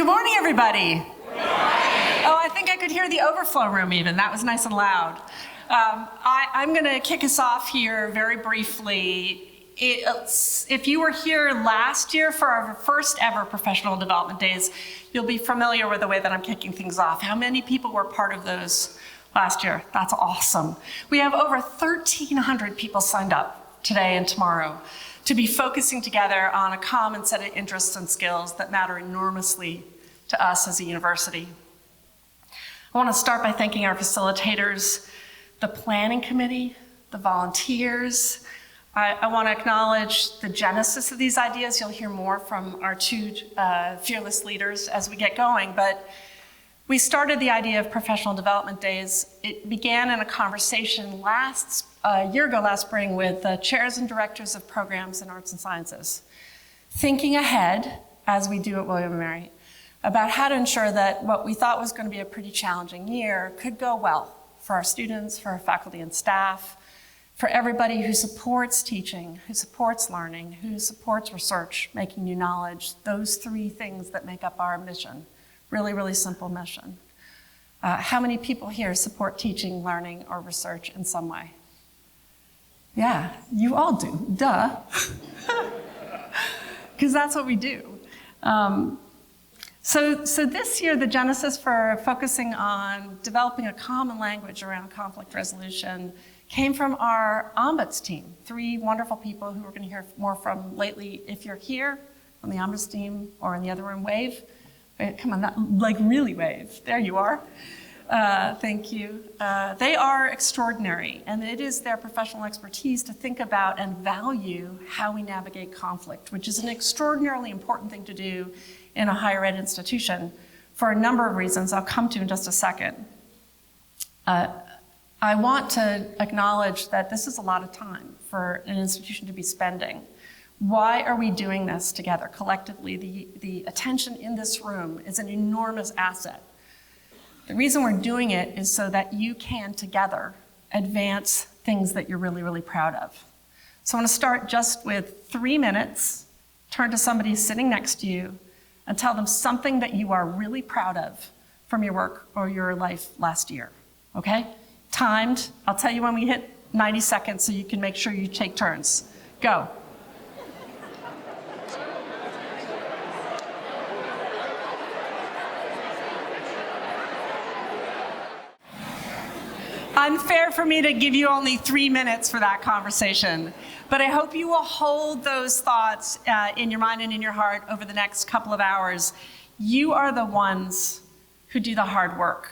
Good morning, everybody. Good morning. Oh, I think I could hear the overflow room even. That was nice and loud. I'm going to kick us off here very briefly. If you were here last year for our first ever professional development days, you'll be familiar with the way that I'm kicking things off. How many people were part of those last year? That's awesome. We have over 1,300 people signed up today and tomorrow to be focusing together on a common set of interests and skills that matter enormously to us as a university. I want to start by thanking our facilitators, the planning committee, the volunteers. I want to acknowledge the genesis of these ideas. You'll hear more from our two fearless leaders as we get going, but we started the idea of professional development days. It began in a conversation a year ago last spring with the chairs and directors of programs in arts and sciences, thinking ahead, as we do at W&M Mary, about how to ensure that what we thought was going to be a pretty challenging year could go well for our students, for our faculty and staff, for everybody who supports teaching, who supports learning, who supports research, making new knowledge, those three things that make up our mission. Really, really simple mission. How many people here support teaching, learning, or research in some way? Yeah, you all do, duh. Because that's what we do. So this year, the genesis for focusing on developing a common language around conflict resolution came from our ombuds team, three wonderful people who we're going to hear more from lately. If you're here on the ombuds team or in the other room, wave. Come on, not, like really wave. There you are. Thank you. They are extraordinary, and it is their professional expertise to think about and value how we navigate conflict, which is an extraordinarily important thing to do in a higher ed institution for a number of reasons I'll come to in just a second. I want to acknowledge that this is a lot of time for an institution to be spending. Why are we doing this together collectively? The attention in this room is an enormous asset. The reason we're doing it is so that you can together advance things that you're really, really proud of. So I want to start just with 3 minutes, turn to somebody sitting next to you and tell them something that you are really proud of from your work or your life last year, okay? Timed. I'll tell you when we hit 90 seconds so you can make sure you take turns. Go. Unfair for me to give you only 3 minutes for that conversation, but I hope you will hold those thoughts in your mind and in your heart over the next couple of hours. You are the ones who do the hard work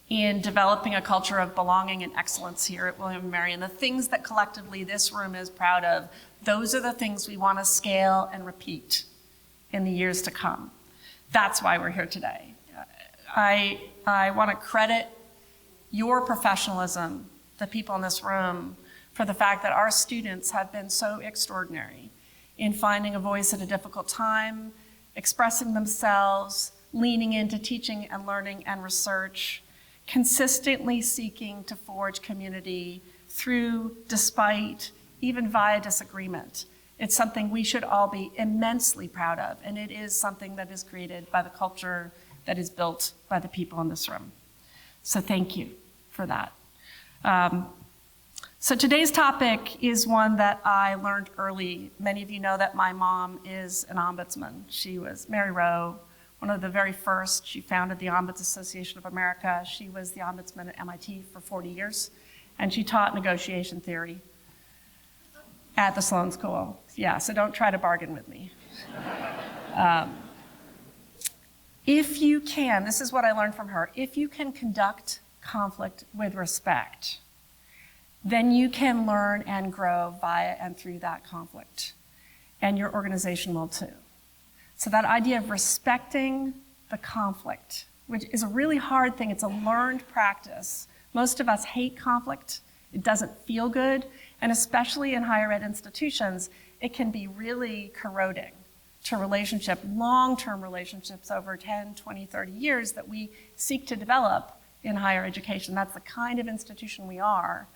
in developing a culture of belonging and excellence here at W&M Mary, and the things that collectively this room is proud of, those are the things we want to scale and repeat in the years to come. That's why we're here today. I want to credit your professionalism, the people in this room, for the fact that our students have been so extraordinary in finding a voice at a difficult time, expressing themselves, leaning into teaching and learning and research, consistently seeking to forge community through, despite, even via disagreement. It's something we should all be immensely proud of, and it is something that is created by the culture that is built by the people in this room. So thank you for that. So today's topic is one that I learned early. Many of you know that my mom is an ombudsman. She was Mary Rowe, one of the very first. She founded the Ombuds Association of America. She was the ombudsman at MIT for 40 years, and she taught negotiation theory at the Sloan School. Yeah, so don't try to bargain with me. If you can, this is what I learned from her, if you can conduct conflict with respect, then you can learn and grow via and through that conflict. And your organization will too. So that idea of respecting the conflict, which is a really hard thing, it's a learned practice. Most of us hate conflict. It doesn't feel good. And especially in higher ed institutions, it can be really corroding to relationship, long-term relationships over 10, 20, 30 years that we seek to develop in higher education. That's the kind of institution we are,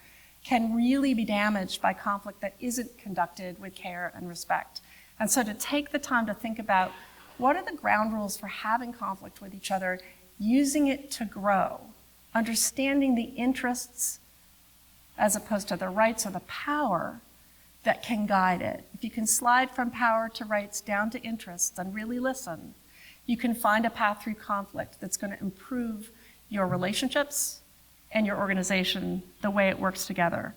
can really be damaged by conflict that isn't conducted with care and respect. And so to take the time to think about What are the ground rules for having conflict with each other, using it to grow, understanding the interests as opposed to the rights or the power that can guide it. If you can slide from power to rights down to interests and really listen, you can find a path through conflict that's going to improve your relationships and your organization, the way it works together.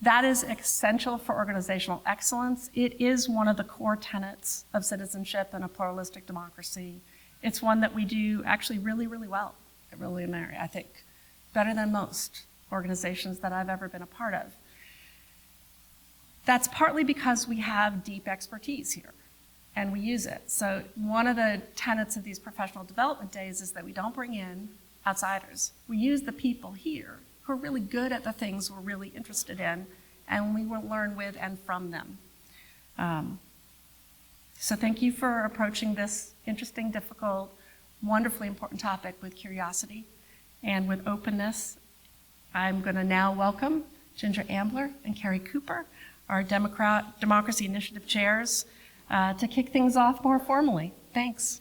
That is essential for organizational excellence. It is one of the core tenets of citizenship in a pluralistic democracy. It's one that we do actually really, really well at W&M, I think, better than most organizations that I've ever been a part of. That's partly because we have deep expertise here and we use it. So one of the tenets of these professional development days is that we don't bring in outsiders. We use the people here who are really good at the things we're really interested in, and we will learn with and from them. So thank you for approaching this interesting, difficult, wonderfully important topic with curiosity and with openness. I'm going to now welcome Ginger Ambler and Carrie Cooper, our Democracy Initiative chairs, to kick things off more formally. Thanks.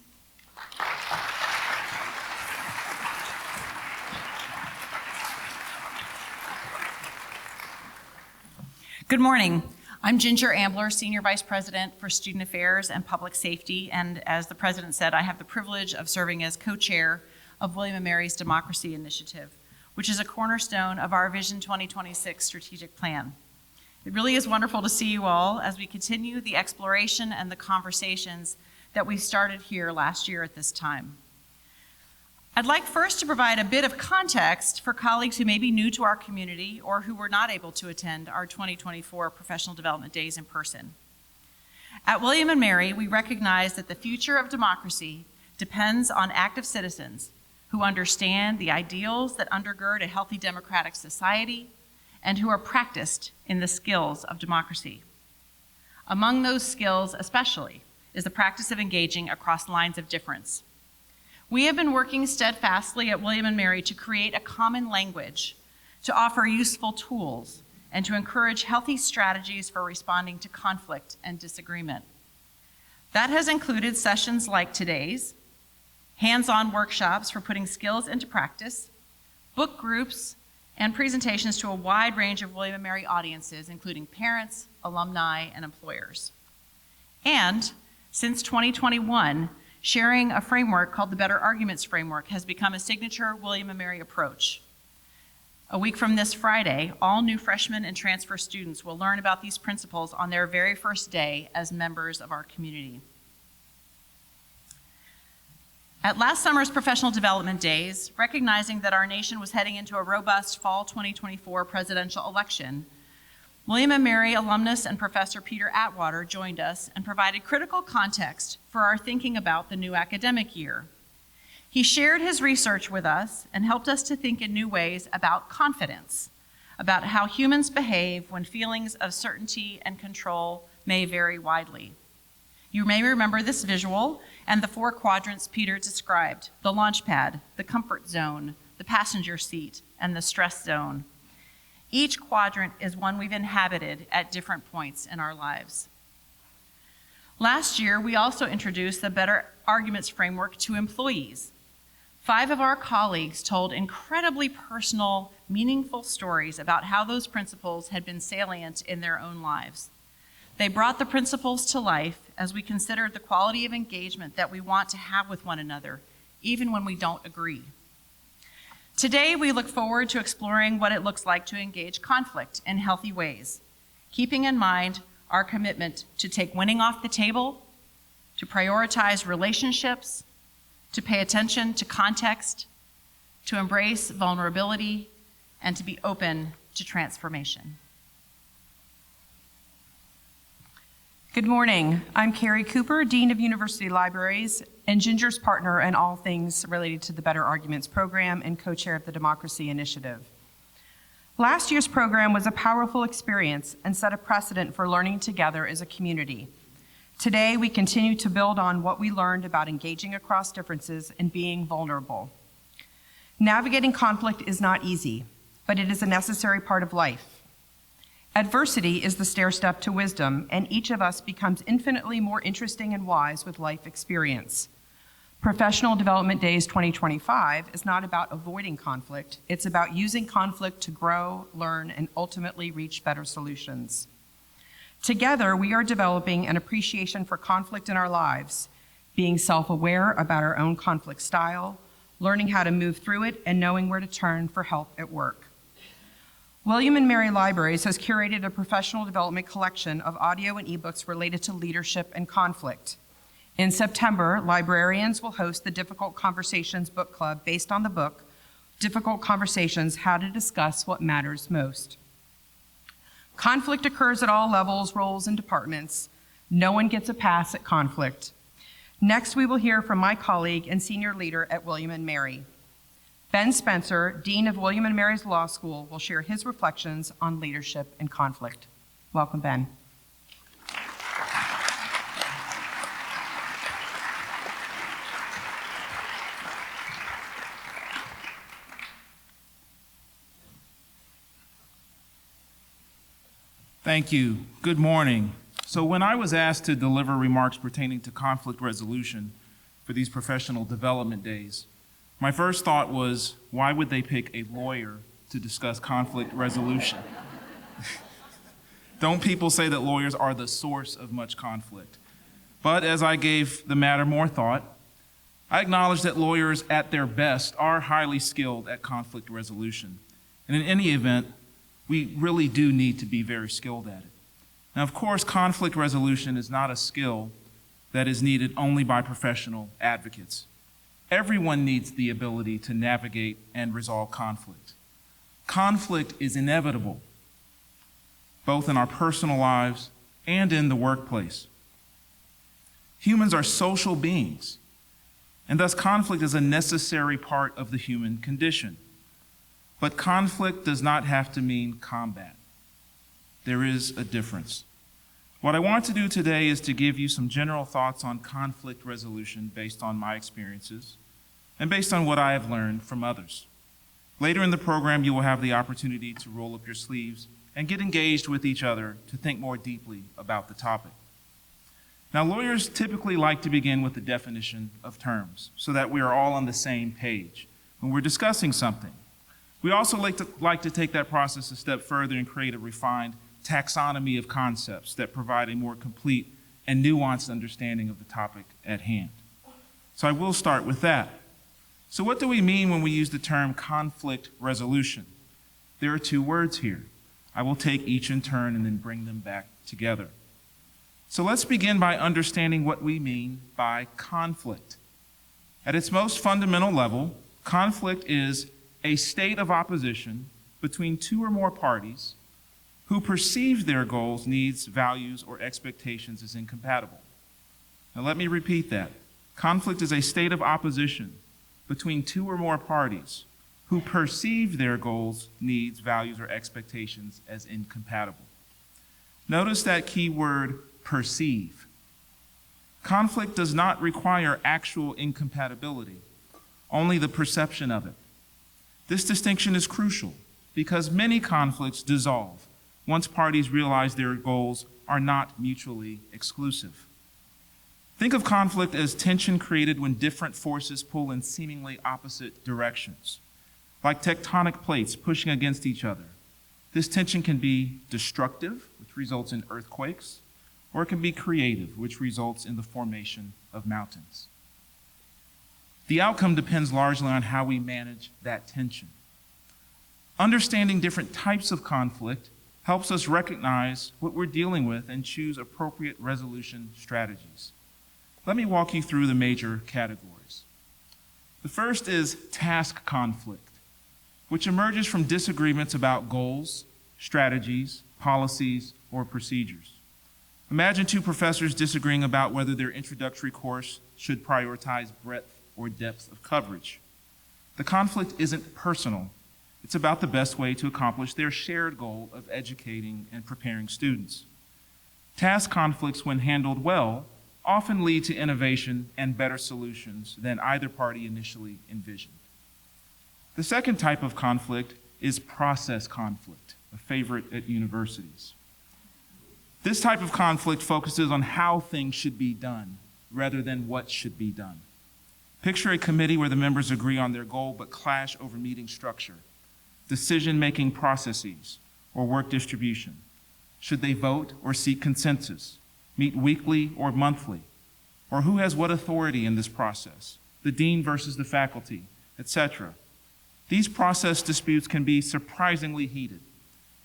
Good morning. I'm Ginger Ambler, Senior Vice President for Student Affairs and Public Safety, and as the President said, I have the privilege of serving as co-chair of W&M Mary's Democracy Initiative, which is a cornerstone of our Vision 2026 strategic plan. It really is wonderful to see you all as we continue the exploration and the conversations that we started here last year at this time. I'd like first to provide a bit of context for colleagues who may be new to our community or who were not able to attend our 2024 Professional Development Days in person. At W&M Mary, we recognize that the future of democracy depends on active citizens who understand the ideals that undergird a healthy democratic society and who are practiced in the skills of democracy. Among those skills especially is the practice of engaging across lines of difference. We have been working steadfastly at W&M Mary to create a common language, to offer useful tools, and to encourage healthy strategies for responding to conflict and disagreement. That has included sessions like today's, hands-on workshops for putting skills into practice, book groups, and presentations to a wide range of W&M Mary audiences, including parents, alumni, and employers. And since 2021, sharing a framework called the Better Arguments Framework has become a signature W&M Mary approach. A week from this Friday, all new freshmen and transfer students will learn about these principles on their very first day as members of our community. At last summer's Professional Development Days, recognizing that our nation was heading into a robust fall 2024 presidential election, W&M Mary alumnus and Professor Peter Atwater joined us and provided critical context for our thinking about the new academic year. He shared his research with us and helped us to think in new ways about confidence, about how humans behave when feelings of certainty and control may vary widely. You may remember this visual and the 4 quadrants Peter described: the launch pad, the comfort zone, the passenger seat, and the stress zone. Each quadrant is one we've inhabited at different points in our lives. Last year, we also introduced the Better Arguments Framework to employees. 5 of our colleagues told incredibly personal, meaningful stories about how those principles had been salient in their own lives. They brought the principles to life as we considered the quality of engagement that we want to have with one another, even when we don't agree. Today, we look forward to exploring what it looks like to engage conflict in healthy ways, keeping in mind our commitment to take winning off the table, to prioritize relationships, to pay attention to context, to embrace vulnerability, and to be open to transformation. Good morning. I'm Carrie Cooper, Dean of University Libraries, and Ginger's partner in all things related to the Better Arguments program and co-chair of the Democracy Initiative. Last year's program was a powerful experience and set a precedent for learning together as a community. Today, we continue to build on what we learned about engaging across differences and being vulnerable. Navigating conflict is not easy, but it is a necessary part of life. Adversity is the stair-step to wisdom, and each of us becomes infinitely more interesting and wise with life experience. Professional Development Days 2025 is not about avoiding conflict. It's about using conflict to grow, learn, and ultimately reach better solutions. Together, we are developing an appreciation for conflict in our lives, being self-aware about our own conflict style, learning how to move through it, and knowing where to turn for help at work. W&M Libraries has curated a professional development collection of audio and ebooks related to leadership and conflict. In September, librarians will host the Difficult Conversations Book Club based on the book, Difficult Conversations: How to Discuss What Matters Most. Conflict occurs at all levels, roles, and departments. No one gets a pass at conflict. Next, we will hear from my colleague and senior leader at W&M Mary. Ben Spencer, Dean of W&M Mary's Law School, will share his reflections on leadership and conflict. Welcome, Ben. Thank you. Good morning. So when I was asked to deliver remarks pertaining to conflict resolution for these professional development days, my first thought was, why would they pick a lawyer to discuss conflict resolution? Don't people say that lawyers are the source of much conflict? But as I gave the matter more thought, I acknowledge that lawyers at their best are highly skilled at conflict resolution. And in any event, we really do need to be very skilled at it. Now, of course, conflict resolution is not a skill that is needed only by professional advocates. Everyone needs the ability to navigate and resolve conflict. Conflict is inevitable, both in our personal lives and in the workplace. Humans are social beings, and thus conflict is a necessary part of the human condition. But conflict does not have to mean combat. There is a difference. What I want to do today is to give you some general thoughts on conflict resolution based on my experiences and based on what I have learned from others. Later in the program, you will have the opportunity to roll up your sleeves and get engaged with each other to think more deeply about the topic. Now, lawyers typically like to begin with the definition of terms so that we are all on the same page when we're discussing something. We also like to take that process a step further and create a refined taxonomy of concepts that provide a more complete and nuanced understanding of the topic at hand. So I will start with that. So what do we mean when we use the term conflict resolution? There are two words here. I will take each in turn and then bring them back together. So let's begin by understanding what we mean by conflict. At its most fundamental level, conflict is a state of opposition between two or more parties who perceive their goals, needs, values, or expectations as incompatible. Now let me repeat that. Conflict is a state of opposition between two or more parties who perceive their goals, needs, values, or expectations as incompatible. Notice that key word, perceive. Conflict does not require actual incompatibility, only the perception of it. This distinction is crucial because many conflicts dissolve once parties realize their goals are not mutually exclusive. Think of conflict as tension created when different forces pull in seemingly opposite directions, like tectonic plates pushing against each other. This tension can be destructive, which results in earthquakes, or it can be creative, which results in the formation of mountains. The outcome depends largely on how we manage that tension. Understanding different types of conflict helps us recognize what we're dealing with and choose appropriate resolution strategies. Let me walk you through the major categories. The first is task conflict, which emerges from disagreements about goals, strategies, policies, or procedures. Imagine two professors disagreeing about whether their introductory course should prioritize breadth or depth of coverage. The conflict isn't personal. It's about the best way to accomplish their shared goal of educating and preparing students. Task conflicts, when handled well, often lead to innovation and better solutions than either party initially envisioned. The second type of conflict is process conflict. a favorite at universities. This type of conflict focuses on how things should be done rather than what should be done. Picture a committee where the members agree on their goal but clash over meeting structure, decision-making processes, or work distribution. Should they vote or seek consensus, meet weekly or monthly, or who has what authority in this process, the dean versus the faculty, etc. These process disputes can be surprisingly heated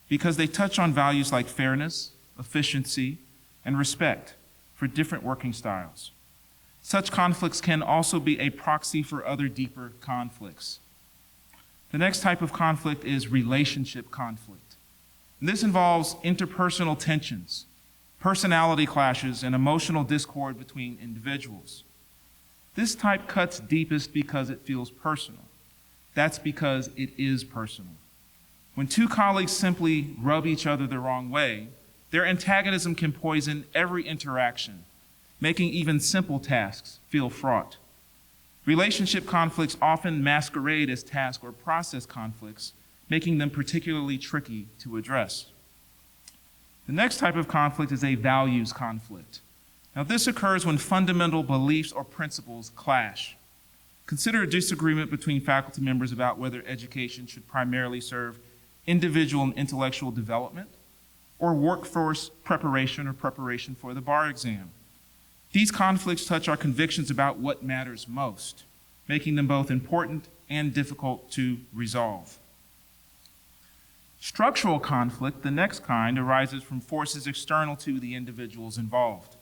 because they touch on values like fairness, efficiency, and respect for different working styles. Such conflicts can also be a proxy for other deeper conflicts. The next type of conflict is relationship conflict. And this involves interpersonal tensions, personality clashes, and emotional discord between individuals. This type cuts deepest because it feels personal. That's because it is personal. When two colleagues simply rub each other the wrong way, their antagonism can poison every interaction, making even simple tasks feel fraught. Relationship conflicts often masquerade as task or process conflicts, making them particularly tricky to address. The next type of conflict is a values conflict. Now, this occurs when fundamental beliefs or principles clash. Consider a disagreement between faculty members about whether education should primarily serve individual and intellectual development or workforce preparation or preparation for the bar exam. These conflicts touch our convictions about what matters most, making them both important and difficult to resolve. Structural conflict, the next kind, arises from forces external to the individuals involved.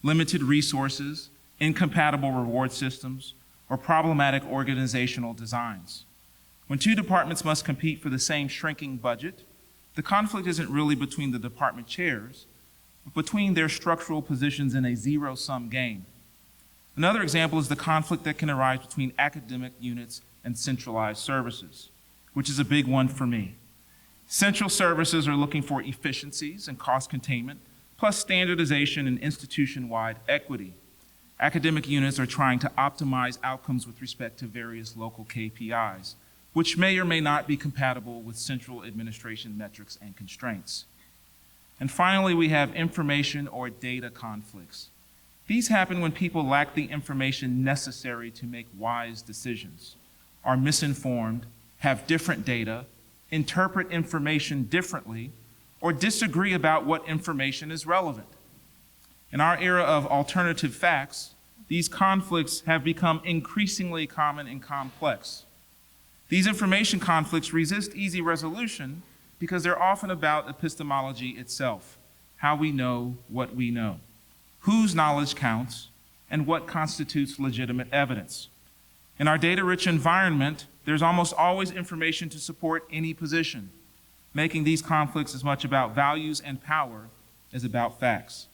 Limited resources, incompatible reward systems, or problematic organizational designs. When two departments must compete for the same shrinking budget, the conflict isn't really between the department chairs, but between their structural positions in a zero-sum game. Another example is the conflict that can arise between academic units and centralized services, which is a big one for me. Central services are looking for efficiencies and cost containment, plus standardization and institution-wide equity. Academic units are trying to optimize outcomes with respect to various local KPIs, which may or may not be compatible with central administration metrics and constraints. And finally, we have information or data conflicts. These happen when people lack the information necessary to make wise decisions, are misinformed, have different data, interpret information differently, or disagree about what information is relevant. In our era of alternative facts, these conflicts have become increasingly common and complex. These information conflicts resist easy resolution because they're often about epistemology itself, how we know what we know, whose knowledge counts, and what constitutes legitimate evidence. In our data-rich environment, there's almost always information to support any position, making these conflicts as much about values and power as about facts.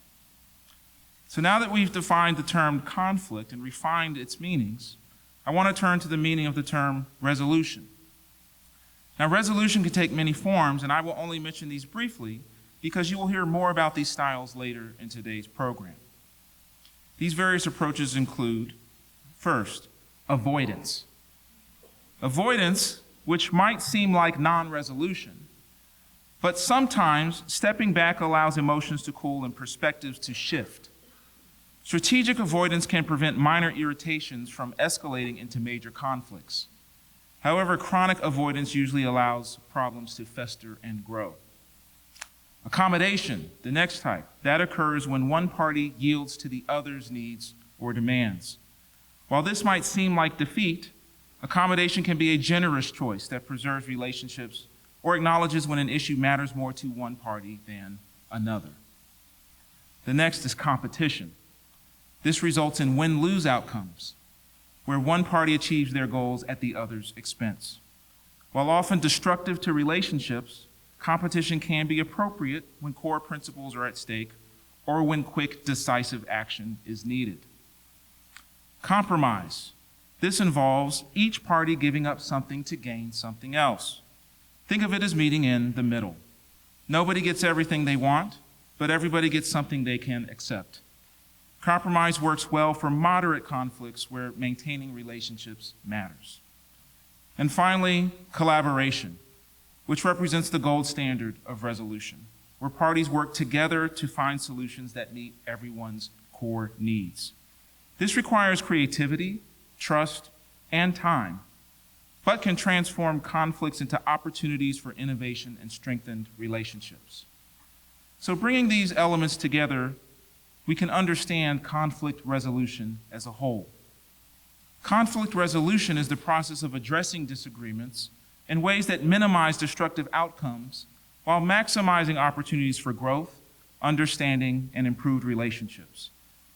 So now that we've defined the term conflict and refined its meanings, I want to turn to the meaning of the term resolution. Now, resolution can take many forms, and I will only mention these briefly because you will hear more about these styles later in today's program. These various approaches include, first, avoidance. Avoidance, which might seem like non-resolution, but sometimes stepping back allows emotions to cool and perspectives to shift. Strategic avoidance can prevent minor irritations from escalating into major conflicts. However, chronic avoidance usually allows problems to fester and grow. Accommodation, the next type, that occurs when one party yields to the other's needs or demands. While this might seem like defeat, accommodation can be a generous choice that preserves relationships or acknowledges when an issue matters more to one party than another. The next is competition. This results in win-lose outcomes, where one party achieves their goals at the other's expense. While often destructive to relationships, competition can be appropriate when core principles are at stake or when quick, decisive action is needed. Compromise. This involves each party giving up something to gain something else. Think of it as meeting in the middle. Nobody gets everything they want, but everybody gets something they can accept. Compromise works well for moderate conflicts where maintaining relationships matters. And finally, collaboration, which represents the gold standard of resolution, where parties work together to find solutions that meet everyone's core needs. This requires creativity, trust, and time, but can transform conflicts into opportunities for innovation and strengthened relationships. So bringing these elements together, we can understand conflict resolution as a whole. Conflict resolution is the process of addressing disagreements in ways that minimize destructive outcomes while maximizing opportunities for growth, understanding, and improved relationships.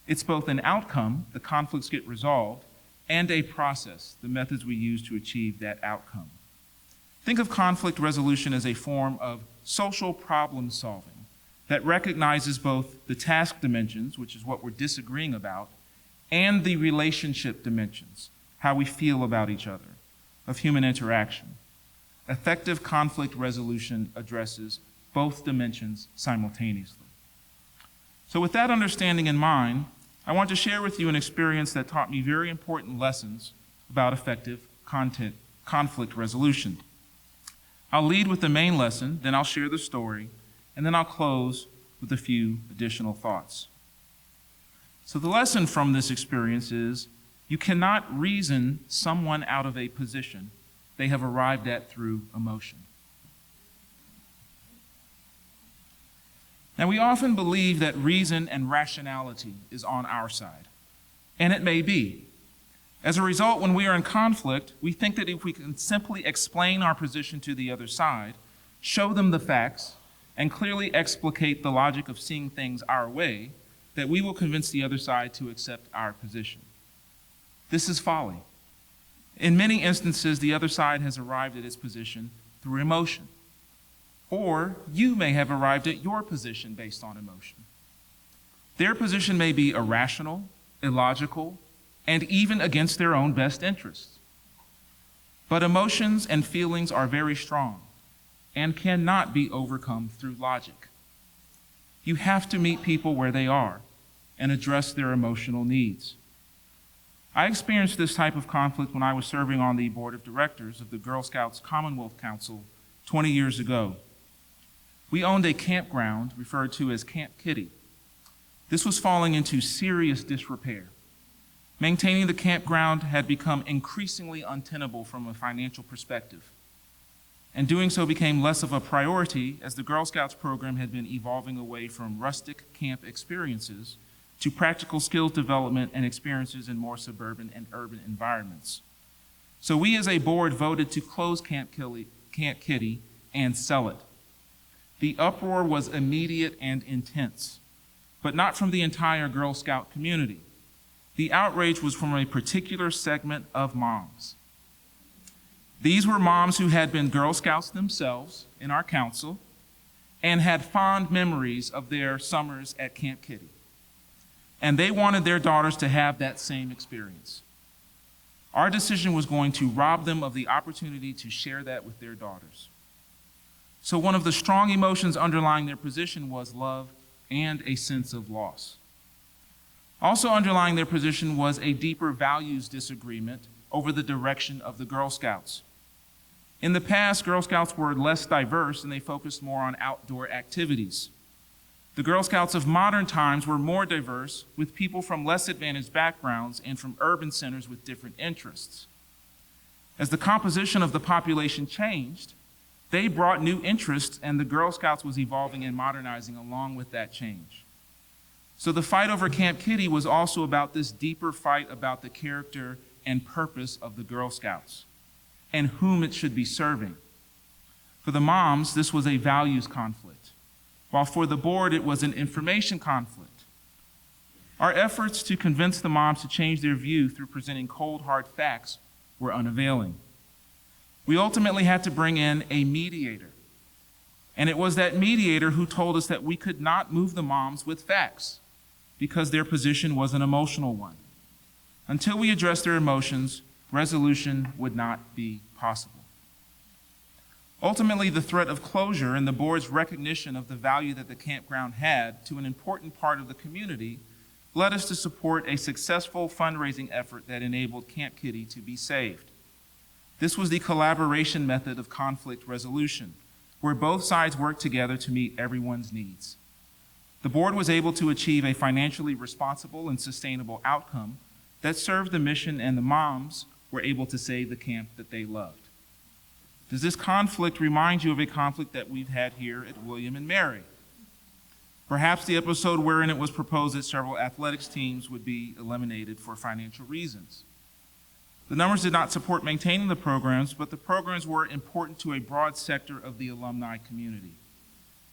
It's both an outcome, the conflicts get resolved, and a process, the methods we use to achieve that outcome. Think of conflict resolution as a form of social problem solving that recognizes both the task dimensions, which is what we're disagreeing about, and the relationship dimensions, how we feel about each other, of human interaction. Effective conflict resolution addresses both dimensions simultaneously. So with that understanding in mind, I want to share with you an experience that taught me very important lessons about effective conflict resolution. I'll lead with the main lesson, then I'll share the story, and then I'll close with a few additional thoughts. So the lesson from this experience is you cannot reason someone out of a position they have arrived at through emotion. Now, we often believe that reason and rationality is on our side, and it may be. As a result, when we are in conflict, we think that if we can simply explain our position to the other side, show them the facts, and clearly explicate the logic of seeing things our way, that we will convince the other side to accept our position. This is folly. In many instances, the other side has arrived at its position through emotion. Or you may have arrived at your position based on emotion. Their position may be irrational, illogical, and even against their own best interests. But emotions and feelings are very strong and cannot be overcome through logic. You have to meet people where they are and address their emotional needs. I experienced this type of conflict when I was serving on the board of directors of the Girl Scouts Commonwealth Council 20 years ago. We owned a campground referred to as Camp Kitty. This was falling into serious disrepair. Maintaining the campground had become increasingly untenable from a financial perspective, and doing so became less of a priority as the Girl Scouts program had been evolving away from rustic camp experiences to practical skills development and experiences in more suburban and urban environments. So we as a board voted to close Camp Kitty and sell it. The uproar was immediate and intense, but not from the entire Girl Scout community. The outrage was from a particular segment of moms. These were moms who had been Girl Scouts themselves in our council and had fond memories of their summers at Camp Kitty. And they wanted their daughters to have that same experience. Our decision was going to rob them of the opportunity to share that with their daughters. So one of the strong emotions underlying their position was love and a sense of loss. Also underlying their position was a deeper values disagreement over the direction of the Girl Scouts. In the past, Girl Scouts were less diverse and they focused more on outdoor activities. The Girl Scouts of modern times were more diverse, with people from less advantaged backgrounds and from urban centers with different interests. As the composition of the population changed, they brought new interests, and the Girl Scouts was evolving and modernizing along with that change. So the fight over Camp Kitty was also about this deeper fight about the character and purpose of the Girl Scouts and whom it should be serving. For the moms, this was a values conflict, while for the board, it was an information conflict. Our efforts to convince the moms to change their view through presenting cold, hard facts were unavailing. We ultimately had to bring in a mediator. And it was that mediator who told us that we could not move the moms with facts because their position was an emotional one. Until we addressed their emotions, resolution would not be possible. Ultimately, the threat of closure and the board's recognition of the value that the campground had to an important part of the community led us to support a successful fundraising effort that enabled Camp Kitty to be saved. This was the collaboration method of conflict resolution, where both sides worked together to meet everyone's needs. The board was able to achieve a financially responsible and sustainable outcome that served the mission, and the moms were able to save the camp that they loved. Does this conflict remind you of a conflict that we've had here at William and Mary? Perhaps the episode wherein it was proposed that several athletics teams would be eliminated for financial reasons. The numbers did not support maintaining the programs, but the programs were important to a broad sector of the alumni community.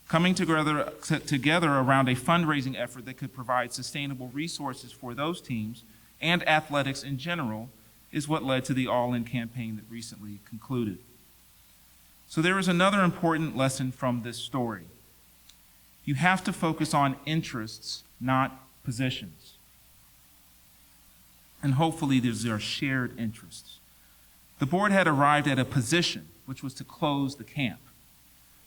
Coming together around a fundraising effort that could provide sustainable resources for those teams and athletics in general is what led to the All In campaign that recently concluded. So there is another important lesson from this story. You have to focus on interests, not positions. And hopefully these are shared interests. The board had arrived at a position, which was to close the camp.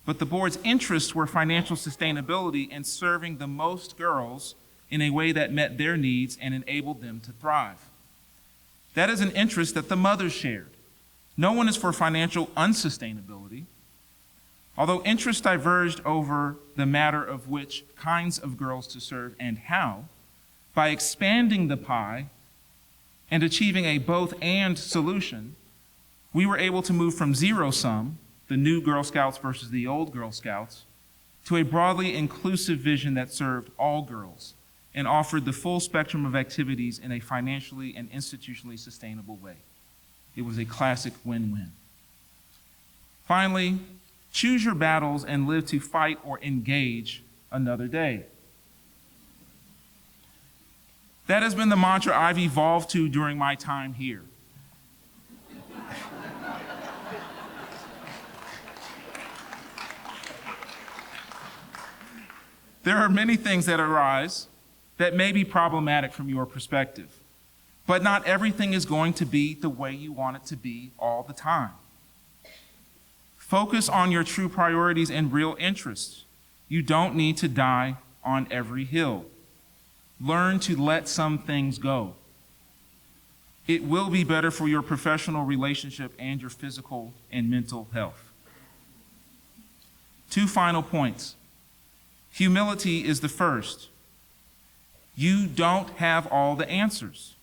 But the board's interests were financial sustainability and serving the most girls in a way that met their needs and enabled them to thrive. That is an interest that the mothers shared. No one is for financial unsustainability. Although interests diverged over the matter of which kinds of girls to serve and how, by expanding the pie and achieving a both-and solution, we were able to move from zero-sum, the new Girl Scouts versus the old Girl Scouts, to a broadly inclusive vision that served all girls and offered the full spectrum of activities in a financially and institutionally sustainable way. It was a classic win-win. Finally, choose your battles and live to fight or engage another day. That has been the mantra I've evolved to during my time here. There are many things that arise that may be problematic from your perspective, but not everything is going to be the way you want it to be all the time. Focus on your true priorities and real interests. You don't need to die on every hill. Learn to let some things go. It will be better for your professional relationship and your physical and mental health. 2 final points. Humility is the first. You don't have all the answers.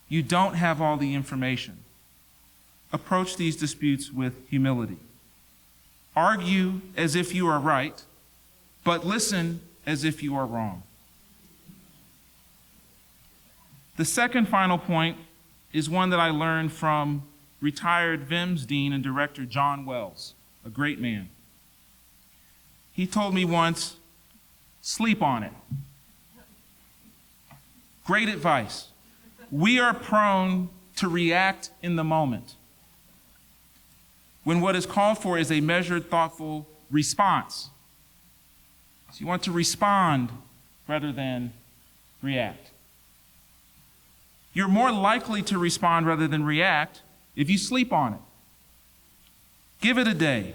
You don't have all the information. Approach these disputes with humility. Argue as if you are right, but listen as if you are wrong. The second final point is one that I learned from retired VIMS Dean and Director John Wells, a great man. He told me once, sleep on it. Great advice. We are prone to react in the moment, when what is called for is a measured, thoughtful response. So you want to respond rather than react. You're more likely to respond rather than react if you sleep on it. Give it a day.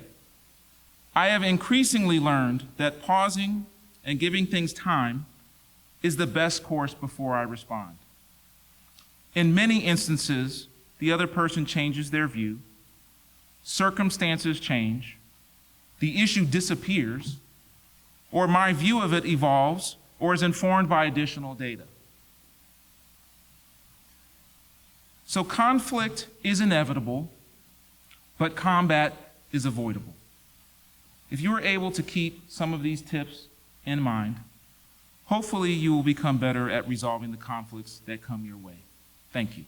I have increasingly learned that pausing and giving things time is the best course before I respond. In many instances, the other person changes their view, circumstances change, the issue disappears, or my view of it evolves or is informed by additional data. So conflict is inevitable, but combat is avoidable. If you are able to keep some of these tips in mind, hopefully you will become better at resolving the conflicts that come your way. Thank you.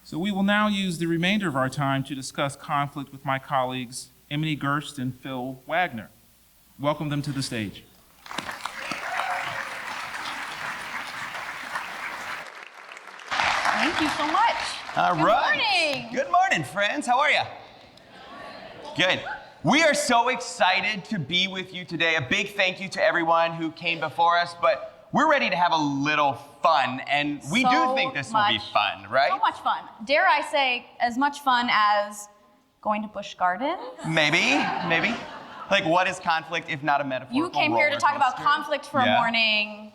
So we will now use the remainder of our time to discuss conflict with my colleagues, Emily Gerst and Phil Wagner. Welcome them to the stage. Thank you so much. All right. Good morning. Good morning, friends. How are you? Good. We are so excited to be with you today. A big thank you to everyone who came before us, but we're ready to have a little fun, and we do think this will be fun, right? So much fun. Dare I say, as much fun as going to Busch Garden? Maybe. Like, what is conflict if not a metaphorical You came here to talk about coaster? conflict for a morning.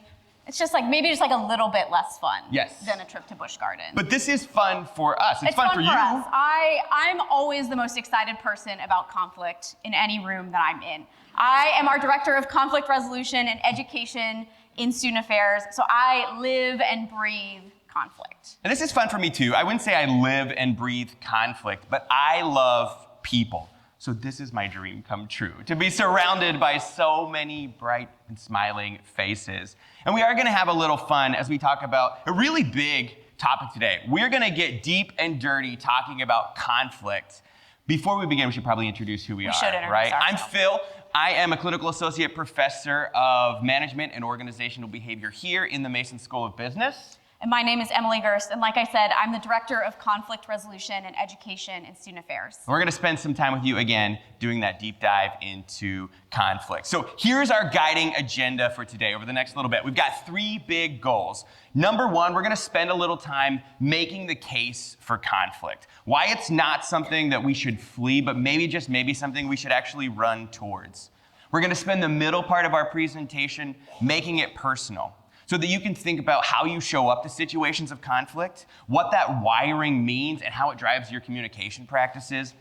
It's just like maybe just like a little bit less fun than a trip to Busch Gardens. But this is fun for us. It's fun for you. us. I'm always the most excited person about conflict in any room that I'm in. I am our director of conflict resolution and education in student affairs, so I live and breathe conflict. And this is fun for me too. I wouldn't say I live and breathe conflict, but I love people. So this is my dream come true, to be surrounded by so many bright and smiling faces. And we are gonna have a little fun as we talk about a really big topic today. We're gonna get deep and dirty talking about conflict. Before we begin, we should probably introduce who we are, right? I'm Phil. I am a clinical associate professor of management and organizational behavior here in the Mason School of Business. And my name is Emily Gerst, and like I said, I'm the Director of Conflict Resolution and Education in Student Affairs. We're gonna spend some time with you again doing that deep dive into conflict. So here's our guiding agenda for today over the next little bit. We've got 3 big goals. Number 1, we're gonna spend a little time making the case for conflict. Why it's not something that we should flee, but maybe something we should actually run towards. We're gonna spend the middle part of our presentation making it personal, so that you can think about how you show up to situations of conflict, what that wiring means, and how it drives your communication practices.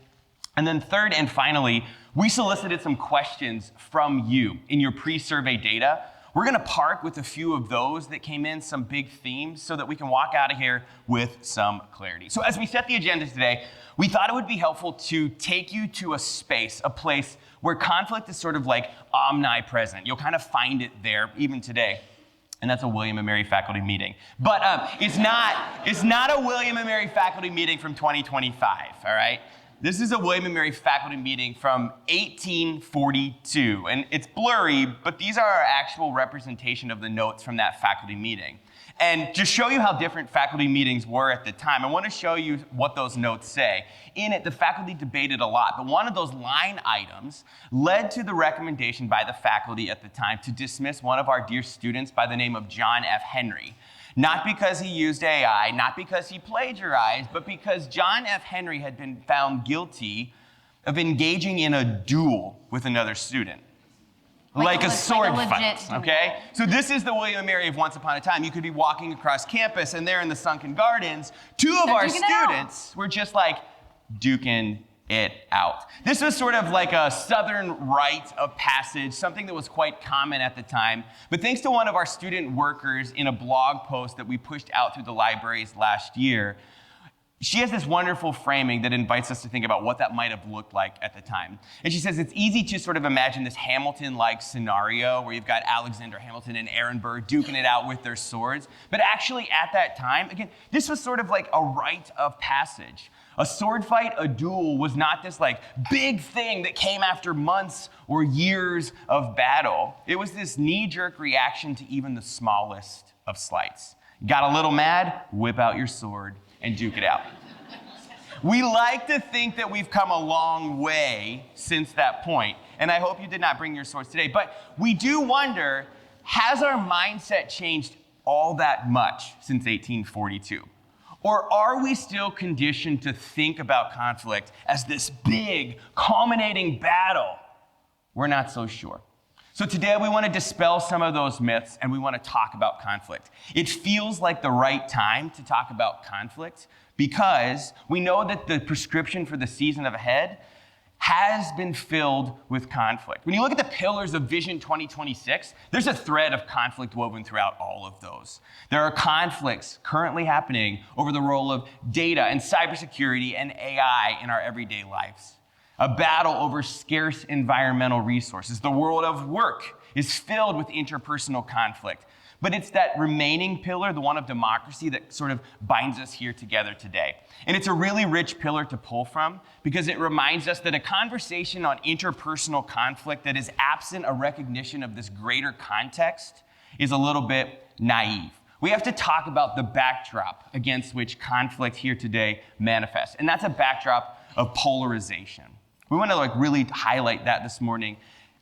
And then third and finally, we solicited some questions from you in your pre-survey data. We're gonna park with a few of those that came in, some big themes, so that we can walk out of here with some clarity. So as we set the agenda today, we thought it would be helpful to take you to a space, a place where conflict is sort of like omnipresent. You'll kind of find it there even today. And that's a William & Mary faculty meeting. But it's not a William & Mary faculty meeting from 2025, all right? This is a William & Mary faculty meeting from 1842. And it's blurry, but these are our actual representation of the notes from that faculty meeting. And to show you how different faculty meetings were at the time, I want to show you what those notes say. In it, the faculty debated a lot, but one of those line items led to the recommendation by the faculty at the time to dismiss one of our dear students by the name of John F. Henry. Not because he used AI, not because he plagiarized, but because John F. Henry had been found guilty of engaging in a duel with another student. Like a sword fight, okay? So this is the William & Mary of once upon a time. You could be walking across campus, and there in the sunken gardens, 2 of our students were just like duking it out. This was sort of like a southern rite of passage, something that was quite common at the time. But thanks to one of our student workers in a blog post that we pushed out through the libraries last year, she has this wonderful framing that invites us to think about what that might have looked like at the time. And she says it's easy to sort of imagine this Hamilton-like scenario where you've got Alexander Hamilton and Aaron Burr duking it out with their swords. But actually at that time, again, this was sort of like a rite of passage. A sword fight, a duel, was not this like big thing that came after months or years of battle. It was this knee-jerk reaction to even the smallest of slights. Got a little mad? Whip out your sword and duke it out. We like to think that we've come a long way since that point, and I hope you did not bring your swords today, but we do wonder, has our mindset changed all that much since 1842? Or are we still conditioned to think about conflict as this big, culminating battle? We're not so sure. So today we want to dispel some of those myths and we want to talk about conflict. It feels like the right time to talk about conflict because we know that the prescription for the season ahead has been filled with conflict. When you look at the pillars of Vision 2026, there's a thread of conflict woven throughout all of those. There are conflicts currently happening over the role of data and cybersecurity and AI in our everyday lives. A battle over scarce environmental resources. The world of work is filled with interpersonal conflict. But it's that remaining pillar, the one of democracy, that sort of binds us here together today. And it's a really rich pillar to pull from because it reminds us that a conversation on interpersonal conflict that is absent a recognition of this greater context is a little bit naive. We have to talk about the backdrop against which conflict here today manifests. And that's a backdrop of polarization. We want to really highlight that this morning,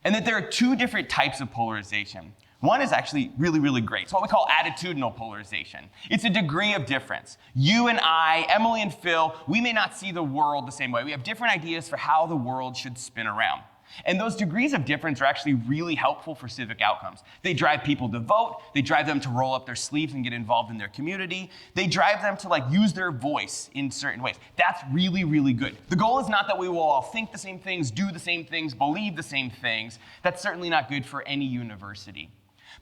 and that there are 2 different types of polarization. One is actually really, really great. It's what we call attitudinal polarization. It's a degree of difference. You and I, Emily and Phil, we may not see the world the same way. We have different ideas for how the world should spin around. And those degrees of difference are actually really helpful for civic outcomes. They drive people to vote. They drive them to roll up their sleeves and get involved in their community. They drive them to use their voice in certain ways. That's really, really good. The goal is not that we will all think the same things, do the same things, believe the same things. That's certainly not good for any university.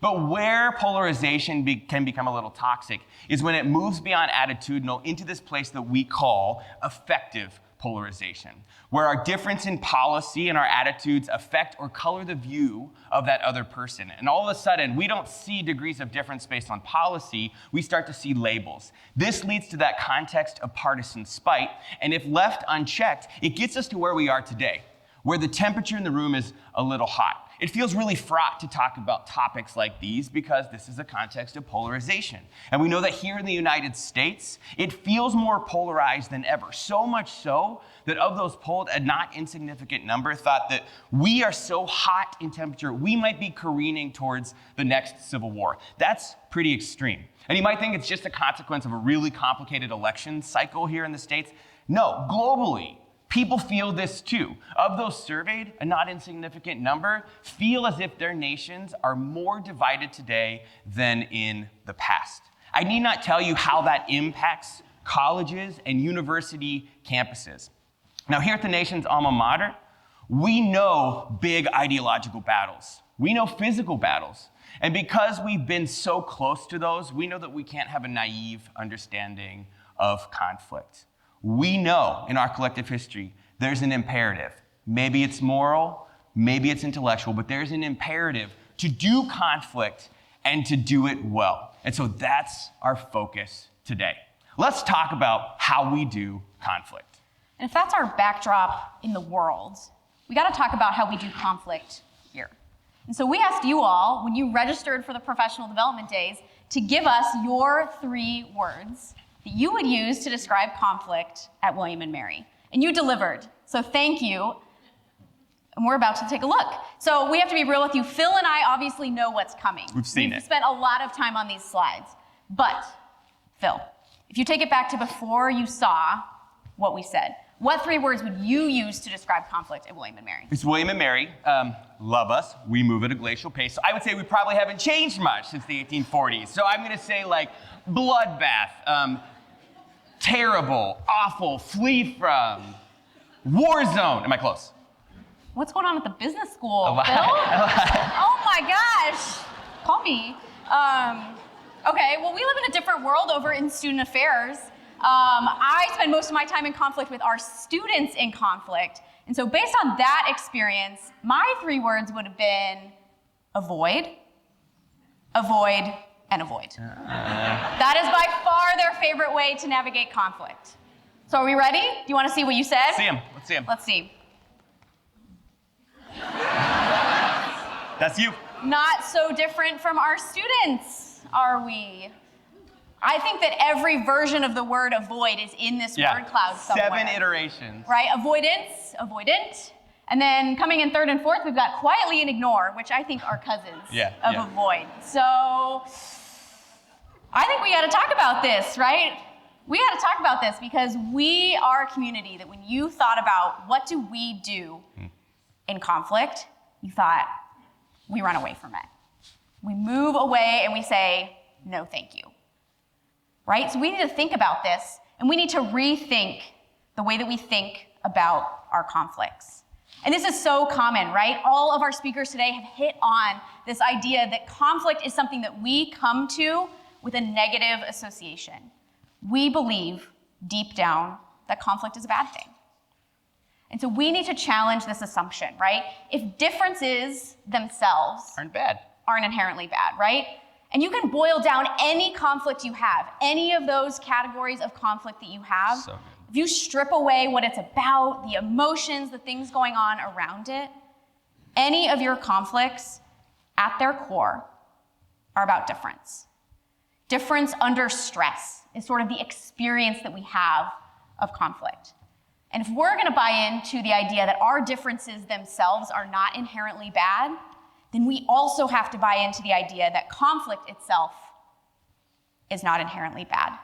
But where polarization can become a little toxic is when it moves beyond attitudinal into this place that we call affective polarization, where our difference in policy and our attitudes affect or color the view of that other person. And all of a sudden, we don't see degrees of difference based on policy, we start to see labels. This leads to that context of partisan spite, and if left unchecked, it gets us to where we are today, where the temperature in the room is a little hot. It feels really fraught to talk about topics like these because this is a context of polarization. And we know that here in the United States, it feels more polarized than ever. So much so that of those polled, a not insignificant number thought that we are so hot in temperature, we might be careening towards the next civil war. That's pretty extreme. And you might think it's just a consequence of a really complicated election cycle here in the States. No, globally, people feel this too. Of those surveyed, a not insignificant number feel as if their nations are more divided today than in the past. I need not tell you how that impacts colleges and university campuses. Now, here at the nation's alma mater, we know big ideological battles. We know physical battles. And because we've been so close to those, we know that we can't have a naive understanding of conflict. We know in our collective history there's an imperative. Maybe it's moral, maybe it's intellectual, but there's an imperative to do conflict and to do it well. And so that's our focus today. Let's talk about how we do conflict. And if that's our backdrop in the world, we got to talk about how we do conflict here. And so we asked you all, when you registered for the Professional Development Days, to give us your 3 words that you would use to describe conflict at William & Mary. And you delivered. So thank you. And we're about to take a look. So we have to be real with you. Phil and I obviously know what's coming. We've seen it. We've spent a lot of time on these slides. But, Phil, if you take it back to before you saw what we said, what 3 words would you use to describe conflict at William & Mary? It's William & Mary. Love us. We move at a glacial pace. So I would say we probably haven't changed much since the 1840s. So I'm going to say bloodbath, terrible, awful, flee from, war zone. Am I close? What's going on at the business school, Phil? Oh my gosh. Call me. Okay, well, we live in a different world over in student affairs. I spend most of my time in conflict with our students in conflict. And so based on that experience, my 3 words would have been avoid, avoid, and avoid. That is by far their favorite way to navigate conflict. So are we ready? Do you want to see what you said? See him. Let's see him. Let's see. That's you. Not so different from our students, are we? I think that every version of the word avoid is in this word cloud somewhere. 7 iterations. Right? Avoidance, avoidant. And then coming in 3rd and 4th, we've got quietly and ignore, which I think are cousins of avoid. So I think we got to talk about this, right? We got to talk about this because we are a community that when you thought about what do we do in conflict, you thought we run away from it. We move away and we say, no, thank you. Right? So we need to think about this and we need to rethink the way that we think about our conflicts. And this is so common, right? All of our speakers today have hit on this idea that conflict is something that we come to with a negative association. We believe deep down that conflict is a bad thing. And so we need to challenge this assumption, right? If differences themselves aren't inherently bad, right? And you can boil down any conflict you have, any of those categories of conflict that you have. So good. If you strip away what it's about, the emotions, the things going on around it, any of your conflicts at their core are about difference. Difference under stress is sort of the experience that we have of conflict. And if we're going to buy into the idea that our differences themselves are not inherently bad, then we also have to buy into the idea that conflict itself is not inherently bad.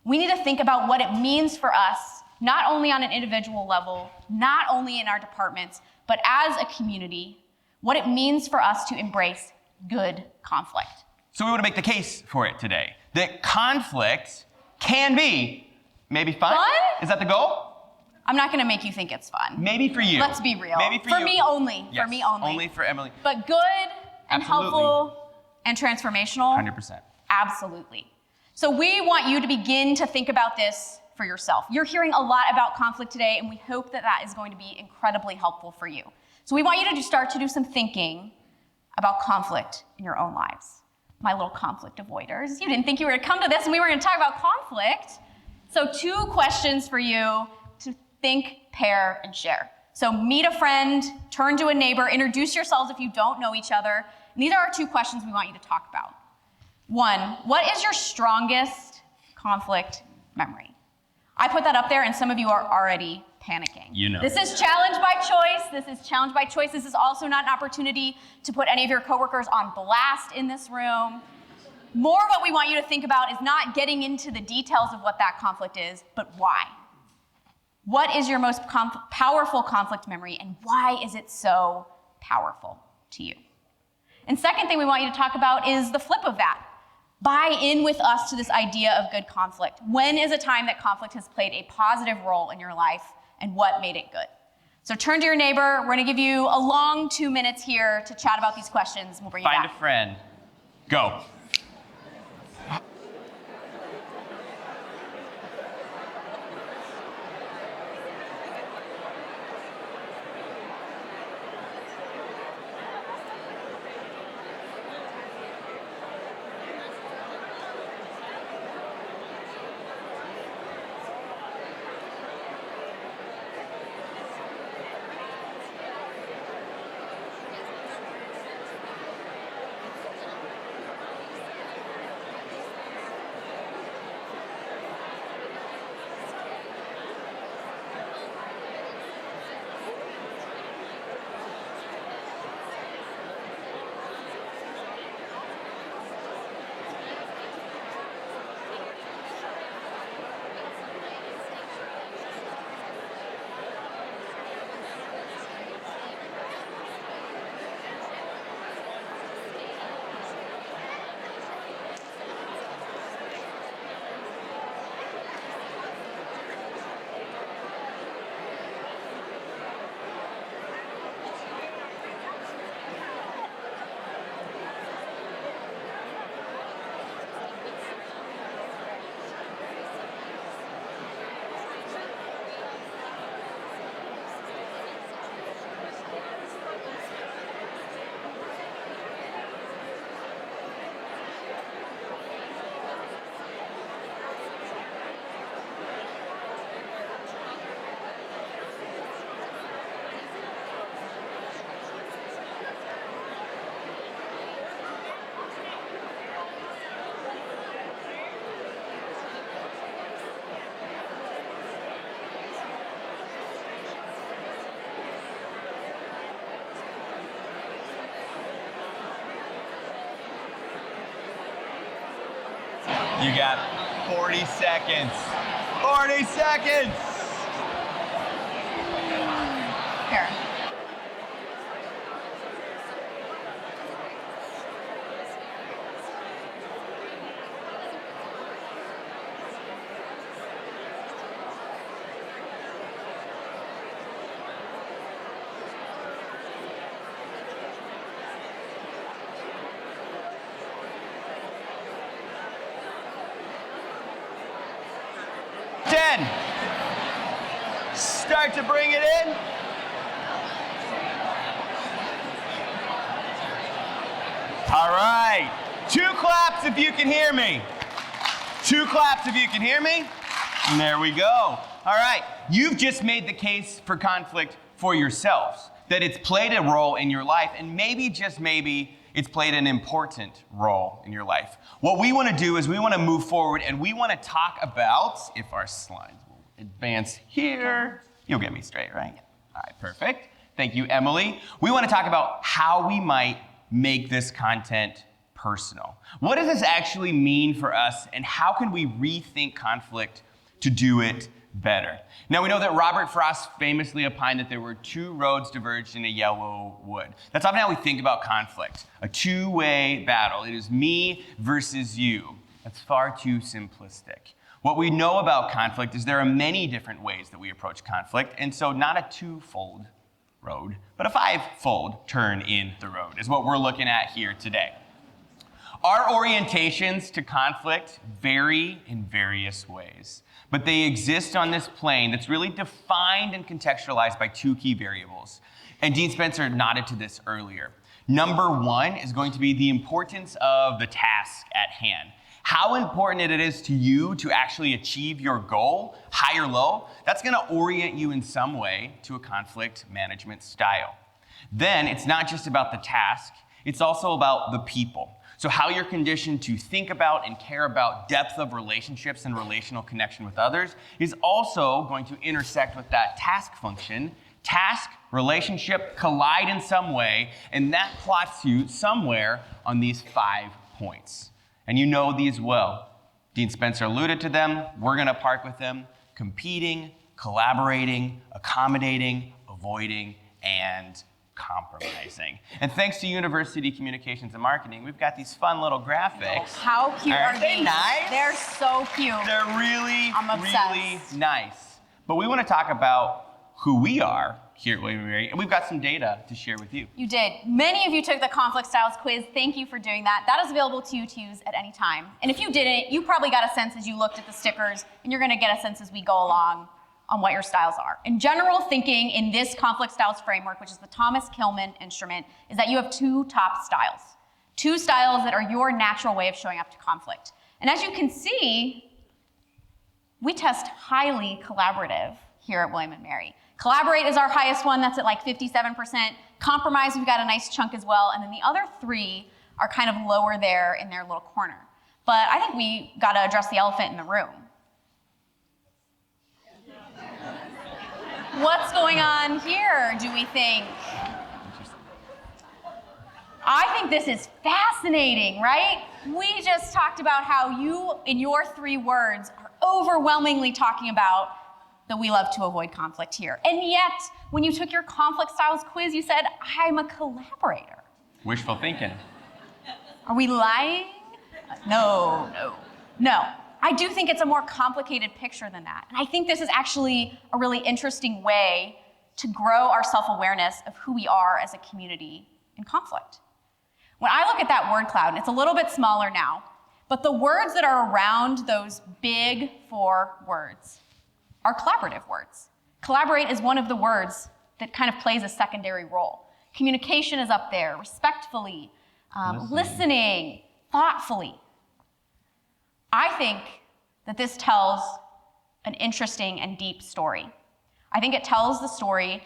We need to think about what it means for us not only on an individual level, not only in our departments, but as a community, what it means for us to embrace good conflict. So we want to make the case for it today, that conflict can be maybe fun. Fun? Is that the goal? I'm not gonna make you think it's fun. Maybe for you. Let's be real. Maybe for you. me only. Yes, For me only. Only for Emily. But good and Absolutely. helpful and transformational. 100%. Absolutely. So we want you to begin to think about this for yourself. You're hearing a lot about conflict today, and we hope that that is going to be incredibly helpful for you. So we want you to start to do some thinking about conflict in your own lives. My little conflict avoiders. You didn't think you were gonna come to this and we were gonna talk about conflict. So 2 questions for you to think, pair, and share. So meet a friend, turn to a neighbor, introduce yourselves if you don't know each other. And these are our 2 questions we want you to talk about. 1, what is your strongest conflict memory? I put that up there and some of you are already panicking. You know. This is challenge by choice. This is also not an opportunity to put any of your coworkers on blast in this room. More what we want you to think about is not getting into the details of what that conflict is, but why. What is your most powerful conflict memory, and why is it so powerful to you? And second thing we want you to talk about is the flip of that. Buy in with us to this idea of good conflict. When is a time that conflict has played a positive role in your life, and what made it good? So turn to your neighbor. We're gonna give you a long 2 minutes here to chat about these questions. We'll bring you Find back. a friend. Go. You got 40 seconds. 40 seconds! Here. Start to bring it in. All right. 2 claps if you can hear me. 2 claps if you can hear me. And there we go. All right. You've just made the case for conflict for yourselves, that it's played a role in your life, and maybe, just maybe, it's played an important role in your life. What we want to do is we want to move forward, and we want to talk about, if our slides will advance here. You'll get me straight, right? All right, perfect. Thank you, Emily. We want to talk about how we might make this content personal. What does this actually mean for us, and how can we rethink conflict to do it better. Now we know that Robert Frost famously opined that there were two roads diverged in a yellow wood. That's often how we think about conflict, a two-way battle. It is me versus you. That's far too simplistic. What we know about conflict is there are many different ways that we approach conflict, and so not a two-fold road, but a five-fold turn in the road is what we're looking at here today. Our orientations to conflict vary in various ways, but they exist on this plane that's really defined and contextualized by two key variables. And Dean Spencer nodded to this earlier. Number one is going to be the importance of the task at hand. How important it is to you to actually achieve your goal, high or low, that's going to orient you in some way to a conflict management style. Then it's not just about the task, it's also about the people. So how you're conditioned to think about and care about depth of relationships and relational connection with others is also going to intersect with that task function. Task, relationship collide in some way, and that plots you somewhere on these 5 points. And you know these well. Dean Spencer alluded to them. We're going to park with them. Competing, collaborating, accommodating, avoiding, and compromising. And thanks to University Communications and Marketing, we've got these fun little graphics. How cute are Aren't they these? nice? They're so cute. They're really, I'm obsessed. really nice. But we want to talk about who we are here at William & Mary, and we've got some data to share with you. You did. Many of you took the conflict styles quiz. Thank you for doing that. That is available to you to use at any time. And if you didn't, you probably got a sense as you looked at the stickers, and you're going to get a sense as we go along on what your styles are. In general thinking in this conflict styles framework, which is the Thomas Kilmann instrument, is that you have 2 top styles. 2 styles that are your natural way of showing up to conflict. And as you can see, we test highly collaborative here at William & Mary. Collaborate is our highest one, that's at like 57%. Compromise, we've got a nice chunk as well. And then the other 3 are kind of lower there in their little corner. But I think we gotta address the elephant in the room. What's going on here, do we think? I think this is fascinating, right? We just talked about how you, in your 3 words, are overwhelmingly talking about that we love to avoid conflict here. And yet, when you took your conflict styles quiz, you said, I'm a collaborator. Wishful thinking. Are we lying? No. I do think it's a more complicated picture than that. And I think this is actually a really interesting way to grow our self-awareness of who we are as a community in conflict. When I look at that word cloud, and it's a little bit smaller now, but the words that are around those big 4 words are collaborative words. Collaborate is one of the words that kind of plays a secondary role. Communication is up there, respectfully, listening, thoughtfully. I think that this tells an interesting and deep story. I think it tells the story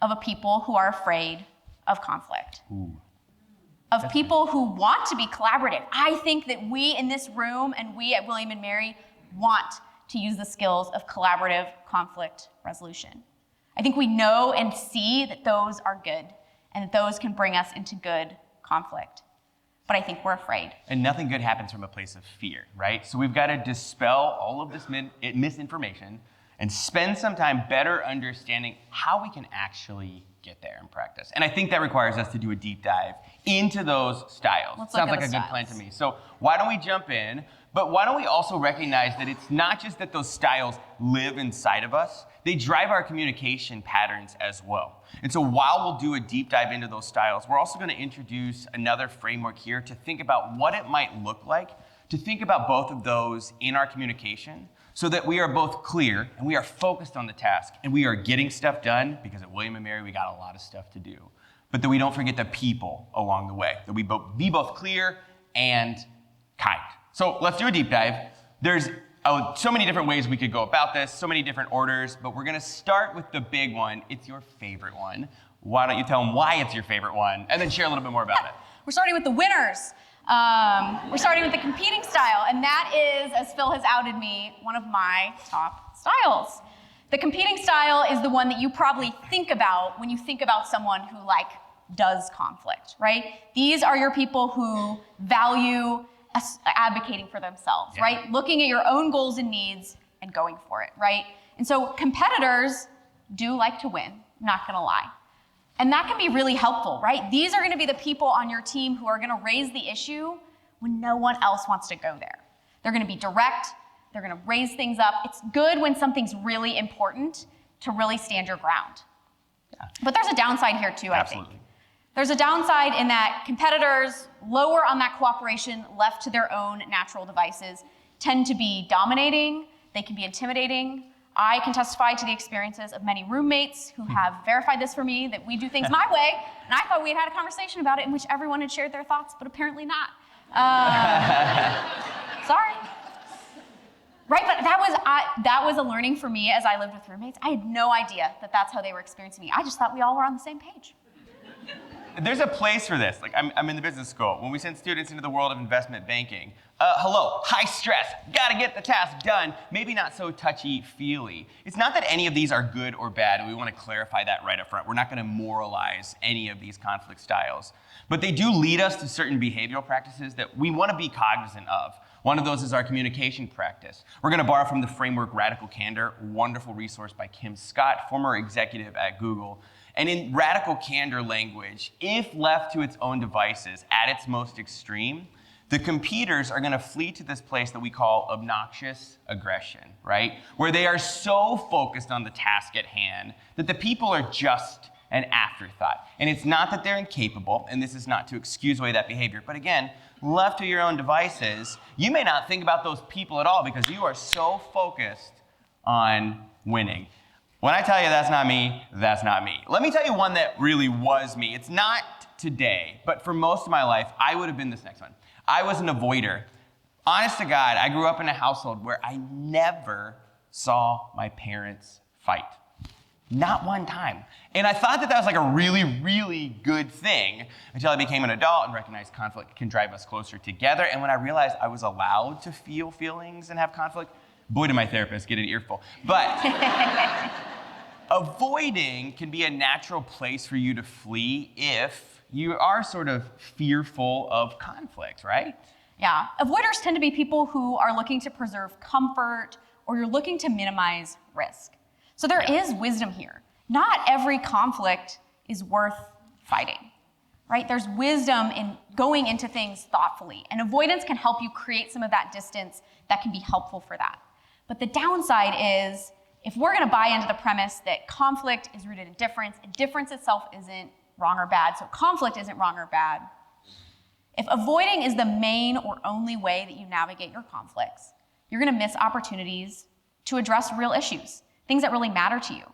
of a people who are afraid of conflict. Of people who want to be collaborative. I think that we in this room and we at William & Mary want to use the skills of collaborative conflict resolution. I think we know and see that those are good and that those can bring us into good conflict. But I think we're afraid. And nothing good happens from a place of fear, right? So we've got to dispel all of this misinformation and spend some time better understanding how we can actually get there in practice. And I think that requires us to do a deep dive into those styles. Let's look Sounds at like the a good plan to styles. me. So why don't we jump in? But why don't we also recognize that it's not just that those styles live inside of us, they drive our communication patterns as well. And so while we'll do a deep dive into those styles, we're also going to introduce another framework here to think about what it might look like to think about both of those in our communication so that we are both clear and we are focused on the task and we are getting stuff done, because at William & Mary we got a lot of stuff to do, but that we don't forget the people along the way, that we be both clear and kind. So let's do a deep dive. There's so many different ways we could go about this, so many different orders, but we're going to start with the big one. It's your favorite one. Why don't you tell them why it's your favorite one, and then share a little bit more about it. We're starting with the winners. We're starting with the competing style, and that is, as Phil has outed me, one of my top styles. The competing style is the one that you probably think about when you think about someone who does conflict, right? These are your people who value advocating for themselves, right? Looking at your own goals and needs and going for it, right? And so competitors do like to win, not gonna lie. And that can be really helpful, right? These are gonna be the people on your team who are gonna raise the issue when no one else wants to go there. They're gonna be direct, they're gonna raise things up. It's good when something's really important to really stand your ground. Yeah. But there's a downside here too, I think. Absolutely. There's a downside in that competitors lower on that cooperation, left to their own natural devices, tend to be dominating, they can be intimidating. I can testify to the experiences of many roommates who have verified this for me, that we do things my way, and I thought we had had a conversation about it in which everyone had shared their thoughts, but apparently not. Sorry. Right, but that was a learning for me as I lived with roommates. I had no idea that that's how they were experiencing me. I just thought we all were on the same page. There's a place for this. Like, I'm in the business school. When we send students into the world of investment banking, hello, high stress, gotta get the task done, maybe not so touchy-feely. It's not that any of these are good or bad, and we want to clarify that right up front. We're not gonna moralize any of these conflict styles. But they do lead us to certain behavioral practices that we want to be cognizant of. One of those is our communication practice. We're going to borrow from the framework Radical Candor, wonderful resource by Kim Scott, former executive at Google. And in radical candor language, if left to its own devices at its most extreme, the competitors are going to flee to this place that we call obnoxious aggression, right? Where they are so focused on the task at hand that the people are just an afterthought. And it's not that they're incapable, and this is not to excuse away that behavior, but again, left to your own devices, you may not think about those people at all because you are so focused on winning. When I tell you that's not me, that's not me. Let me tell you one that really was me. It's not today, but for most of my life, I would have been this next one. I was an avoider. Honest to God, I grew up in a household where I never saw my parents fight. Not one time. And I thought that that was like a really, really good thing until I became an adult and recognized conflict can drive us closer together. And when I realized I was allowed to feel feelings and have conflict, boy, did my therapist get an earful. But avoiding can be a natural place for you to flee if you are sort of fearful of conflict, right? Yeah, avoiders tend to be people who are looking to preserve comfort or you're looking to minimize risk. So there is wisdom here. Not every conflict is worth fighting, right? There's wisdom in going into things thoughtfully, and avoidance can help you create some of that distance that can be helpful for that. But the downside is, if we're gonna buy into the premise that conflict is rooted in difference, and difference itself isn't wrong or bad, so conflict isn't wrong or bad, if avoiding is the main or only way that you navigate your conflicts, you're gonna miss opportunities to address real issues, things that really matter to you,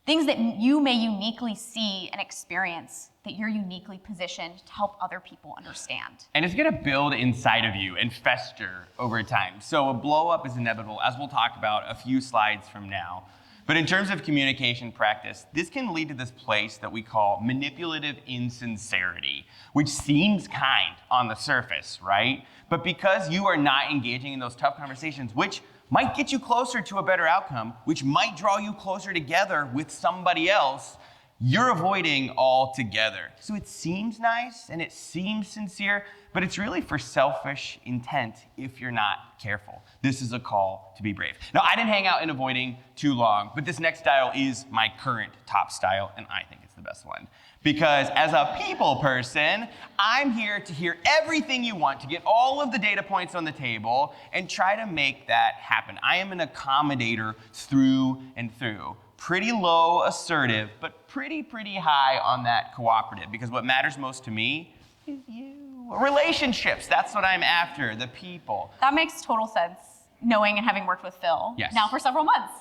things that you may uniquely see and experience that you're uniquely positioned to help other people understand. And it's gonna build inside of you and fester over time. So a blow up is inevitable, as we'll talk about a few slides from now. But in terms of communication practice, this can lead to this place that we call manipulative insincerity, which seems kind on the surface, right? But because you are not engaging in those tough conversations, which might get you closer to a better outcome, which might draw you closer together with somebody else, you're avoiding altogether. So it seems nice and it seems sincere, but it's really for selfish intent if you're not careful. This is a call to be brave. Now, I didn't hang out in avoiding too long, but this next style is my current top style, and I think it's the best one. Because as a people person, I'm here to hear everything you want, to get all of the data points on the table, and try to make that happen. I am an accommodator through and through. Pretty low assertive, but pretty high on that cooperative, because what matters most to me is you. Relationships, that's what I'm after, the people. That makes total sense, knowing and having worked with Phil now for several months.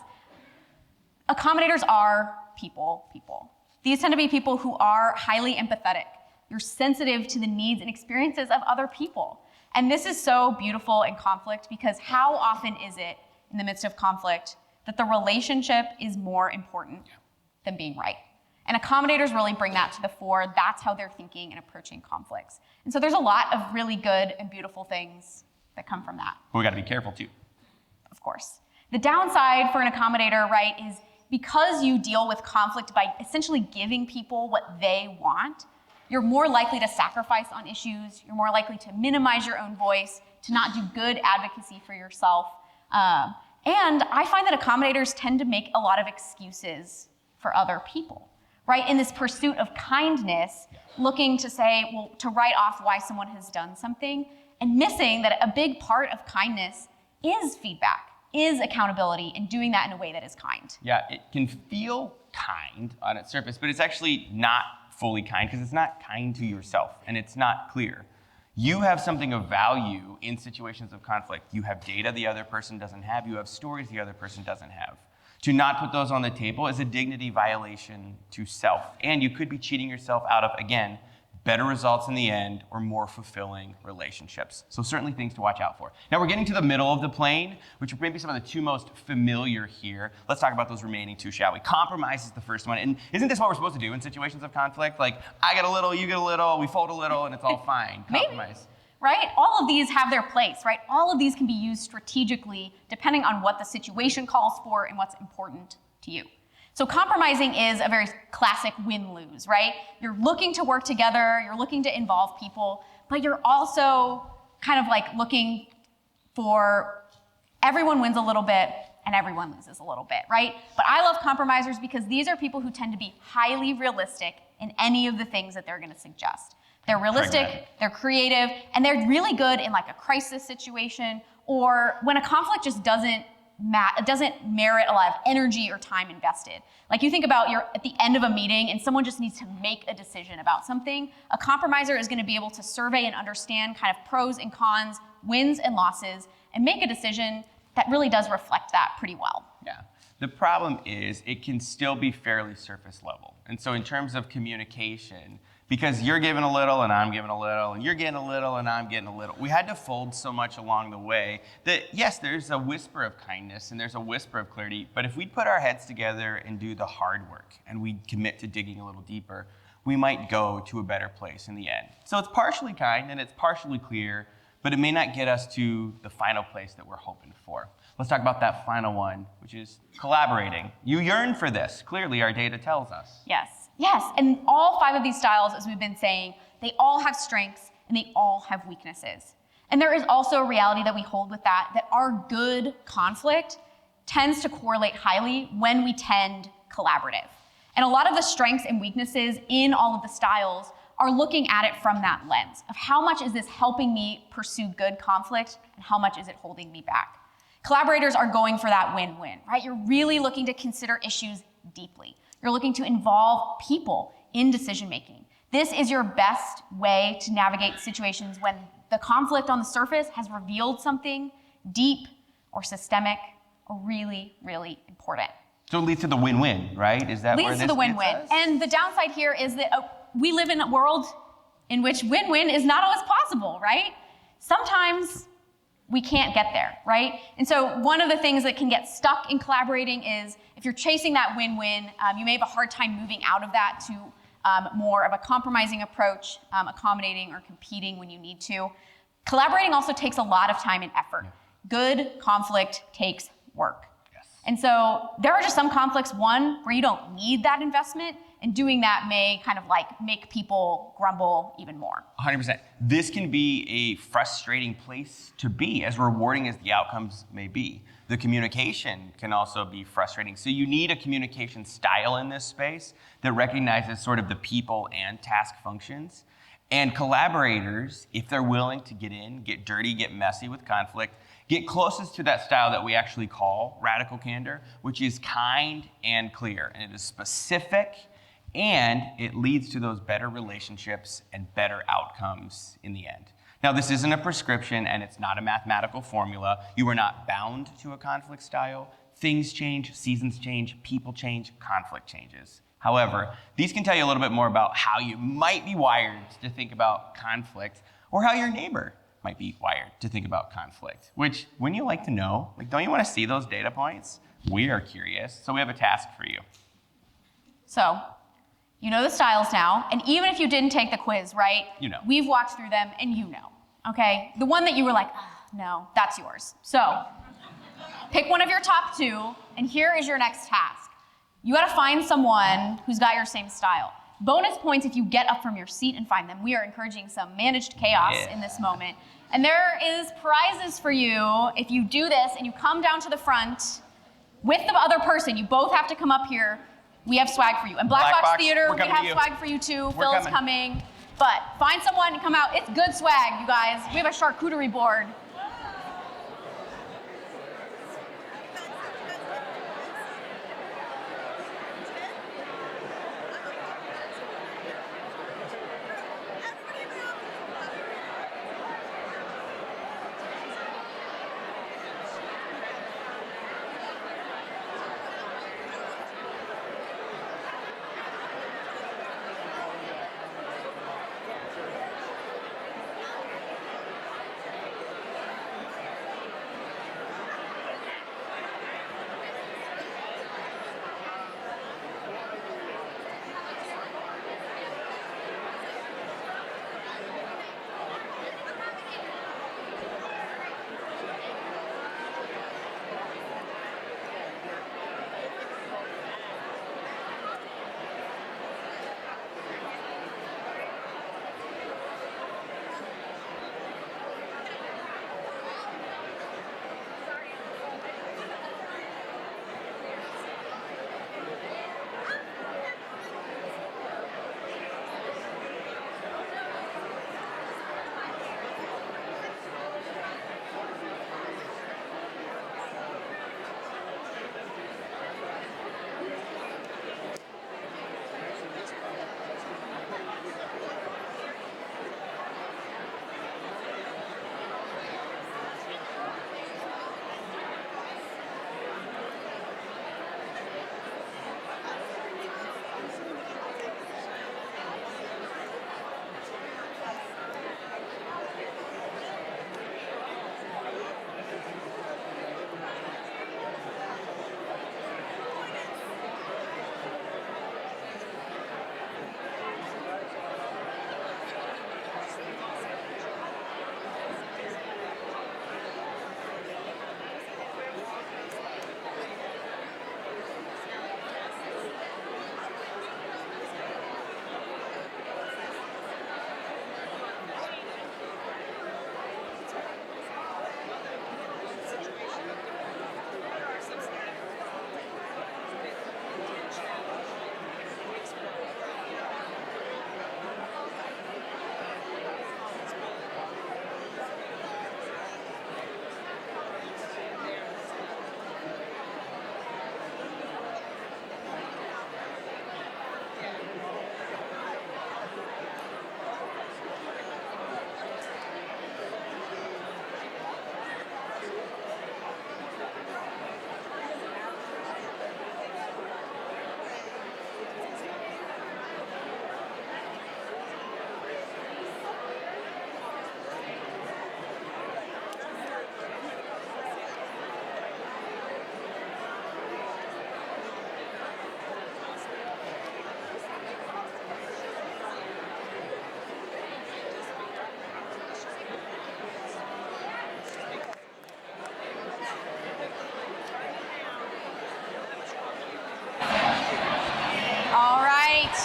Accommodators are people. These tend to be people who are highly empathetic. You're sensitive to the needs and experiences of other people. And this is so beautiful in conflict, because how often is it in the midst of conflict that the relationship is more important than being right? And accommodators really bring that to the fore. That's how they're thinking and approaching conflicts. And so there's a lot of really good and beautiful things that come from that. But we gotta be careful too. Of course. The downside for an accommodator, right, is because you deal with conflict by essentially giving people what they want, you're more likely to sacrifice on issues, you're more likely to minimize your own voice, to not do good advocacy for yourself. And I find that accommodators tend to make a lot of excuses for other people, right? In this pursuit of kindness, looking to say, well, to write off why someone has done something, and missing that a big part of kindness is feedback, is accountability, and doing that in a way that is kind. Yeah, it can feel kind on its surface, but it's actually not fully kind because it's not kind to yourself and it's not clear. You have something of value in situations of conflict. You have data the other person doesn't have. You have stories the other person doesn't have. To not put those on the table is a dignity violation to self. And you could be cheating yourself out of, again, better results in the end or more fulfilling relationships. So certainly things to watch out for. Now we're getting to the middle of the plane, which are maybe some of the two most familiar here. Let's talk about those remaining two, shall we? Compromise is the first one. And isn't this what we're supposed to do in situations of conflict? Like, I get a little, you get a little, we fold a little, and it's all fine. Compromise. Maybe. Right? All of these have their place, right? All of these can be used strategically depending on what the situation calls for and what's important to you. So compromising is a very classic win-lose, right? You're looking to work together, you're looking to involve people, but you're also kind of like looking for everyone wins a little bit and everyone loses a little bit, right? But I love compromisers because these are people who tend to be highly realistic in any of the things that they're going to suggest. They're realistic, they're creative, and they're really good in like a crisis situation or when a conflict just doesn't merit a lot of energy or time invested. Like you think about you're at the end of a meeting and someone just needs to make a decision about something. A compromiser is going to be able to survey and understand kind of pros and cons, wins and losses, and make a decision that really does reflect that pretty well. Yeah. The problem is it can still be fairly surface level. And so in terms of communication, because you're giving a little and I'm giving a little and you're getting a little and I'm getting a little, we had to fold so much along the way that yes, there's a whisper of kindness and there's a whisper of clarity, but if we'd put our heads together and do the hard work and we'd commit to digging a little deeper, we might go to a better place in the end. So it's partially kind and it's partially clear, but it may not get us to the final place that we're hoping for. Let's talk about that final one, which is collaborating. You yearn for this. Clearly, our data tells us. Yes, and all 5 of these styles, as we've been saying, they all have strengths and they all have weaknesses. And there is also a reality that we hold with that our good conflict tends to correlate highly when we tend collaborative. And a lot of the strengths and weaknesses in all of the styles are looking at it from that lens of how much is this helping me pursue good conflict and how much is it holding me back. Collaborators are going for that win-win, right? You're really looking to consider issues deeply. You're looking to involve people in decision-making. This is your best way to navigate situations when the conflict on the surface has revealed something deep or systemic or really, really important. So it leads to the win-win, right? Is that where Leads this to the gets win-win. us? And the downside here is that we live in a world in which win-win is not always possible, right? Sometimes we can't get there, right? And so one of the things that can get stuck in collaborating is if you're chasing that win-win, you may have a hard time moving out of that to more of a compromising approach, accommodating or competing when you need to. Collaborating also takes a lot of time and effort. Good conflict takes work. Yes. And so there are just some conflicts, one, where you don't need that investment, and doing that may kind of like make people grumble even more. 100%. This can be a frustrating place to be, as rewarding as the outcomes may be. The communication can also be frustrating. So you need a communication style in this space that recognizes sort of the people and task functions. And collaborators, if they're willing to get in, get dirty, get messy with conflict, get closest to that style that we actually call radical candor, which is kind and clear. And it is specific, and it leads to those better relationships and better outcomes in the end. Now, this isn't a prescription, and it's not a mathematical formula. You are not bound to a conflict style. Things change, seasons change, people change, conflict changes. However, these can tell you a little bit more about how you might be wired to think about conflict, or how your neighbor might be wired to think about conflict, which, wouldn't you like to know? Like, don't you want to see those data points? We are curious, so we have a task for you. So, you know the styles now, and even if you didn't take the quiz, right? You know. We've walked through them, and you know, okay? The one that you were like, no, that's yours. So, pick one of your top 2, and here is your next task. You gotta find someone who's got your same style. Bonus points if you get up from your seat and find them. We are encouraging some managed chaos in this moment. And there is prizes for you if you do this and you come down to the front with the other person. You both have to come up here. We have swag for you. And Black Box Theater, we're we coming have to you. swag for you too. We're Phil's coming. But find someone and come out. It's good swag, you guys. We have a charcuterie board.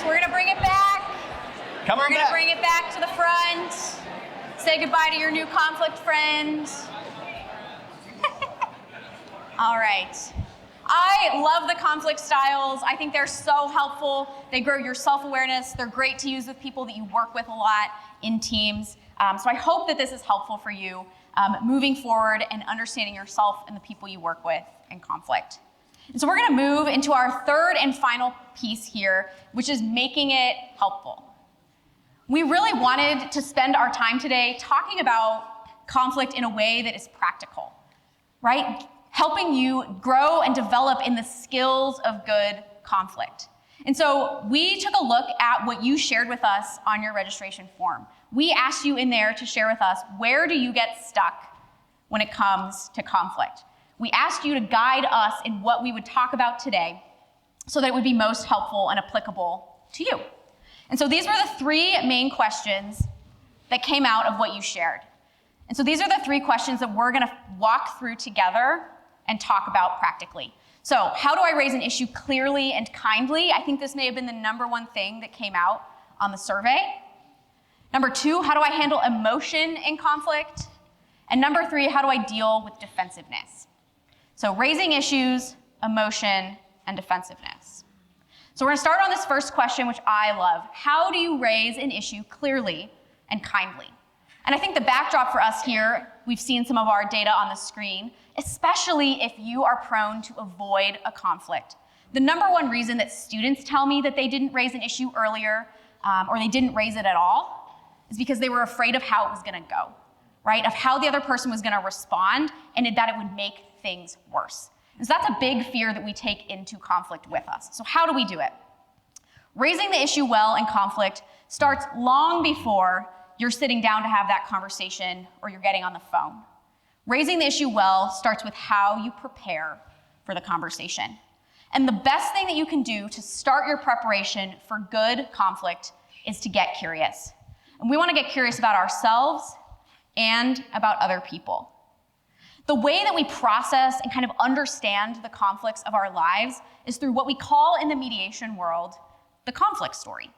We're gonna bring it back. Come on We're gonna back. bring it back to the front. Say goodbye to your new conflict friend. All right. I love the conflict styles. I think they're so helpful. They grow your self-awareness. They're great to use with people that you work with a lot in teams. So I hope that this is helpful for you moving forward and understanding yourself and the people you work with in conflict. And so we're gonna move into our third and final piece here, which is making it helpful. We really wanted to spend our time today talking about conflict in a way that is practical, right? Helping you grow and develop in the skills of good conflict. And so we took a look at what you shared with us on your registration form. We asked you in there to share with us, where do you get stuck when it comes to conflict? We asked you to guide us in what we would talk about today so that it would be most helpful and applicable to you. And so these were the three main questions that came out of what you shared. And so these are the three questions that we're gonna walk through together and talk about practically. So how do I raise an issue clearly and kindly? I think this may have been the number one thing that came out on the survey. Number two, how do I handle emotion in conflict? And number 3, how do I deal with defensiveness? So raising issues, emotion, and defensiveness. So we're gonna start on this first question, which I love. How do you raise an issue clearly and kindly? And I think the backdrop for us here, we've seen some of our data on the screen, especially if you are prone to avoid a conflict. The number one reason that students tell me that they didn't raise an issue earlier, or they didn't raise it at all, is because they were afraid of how it was gonna go, right? Of how the other person was gonna respond, and that it would make things worse. And so that's a big fear that we take into conflict with us. So how do we do it? Raising the issue well in conflict starts long before you're sitting down to have that conversation or you're getting on the phone. Raising the issue well starts with how you prepare for the conversation. And the best thing that you can do to start your preparation for good conflict is to get curious. And we want to get curious about ourselves and about other people. The way that we process and kind of understand the conflicts of our lives is through what we call in the mediation world the conflict story.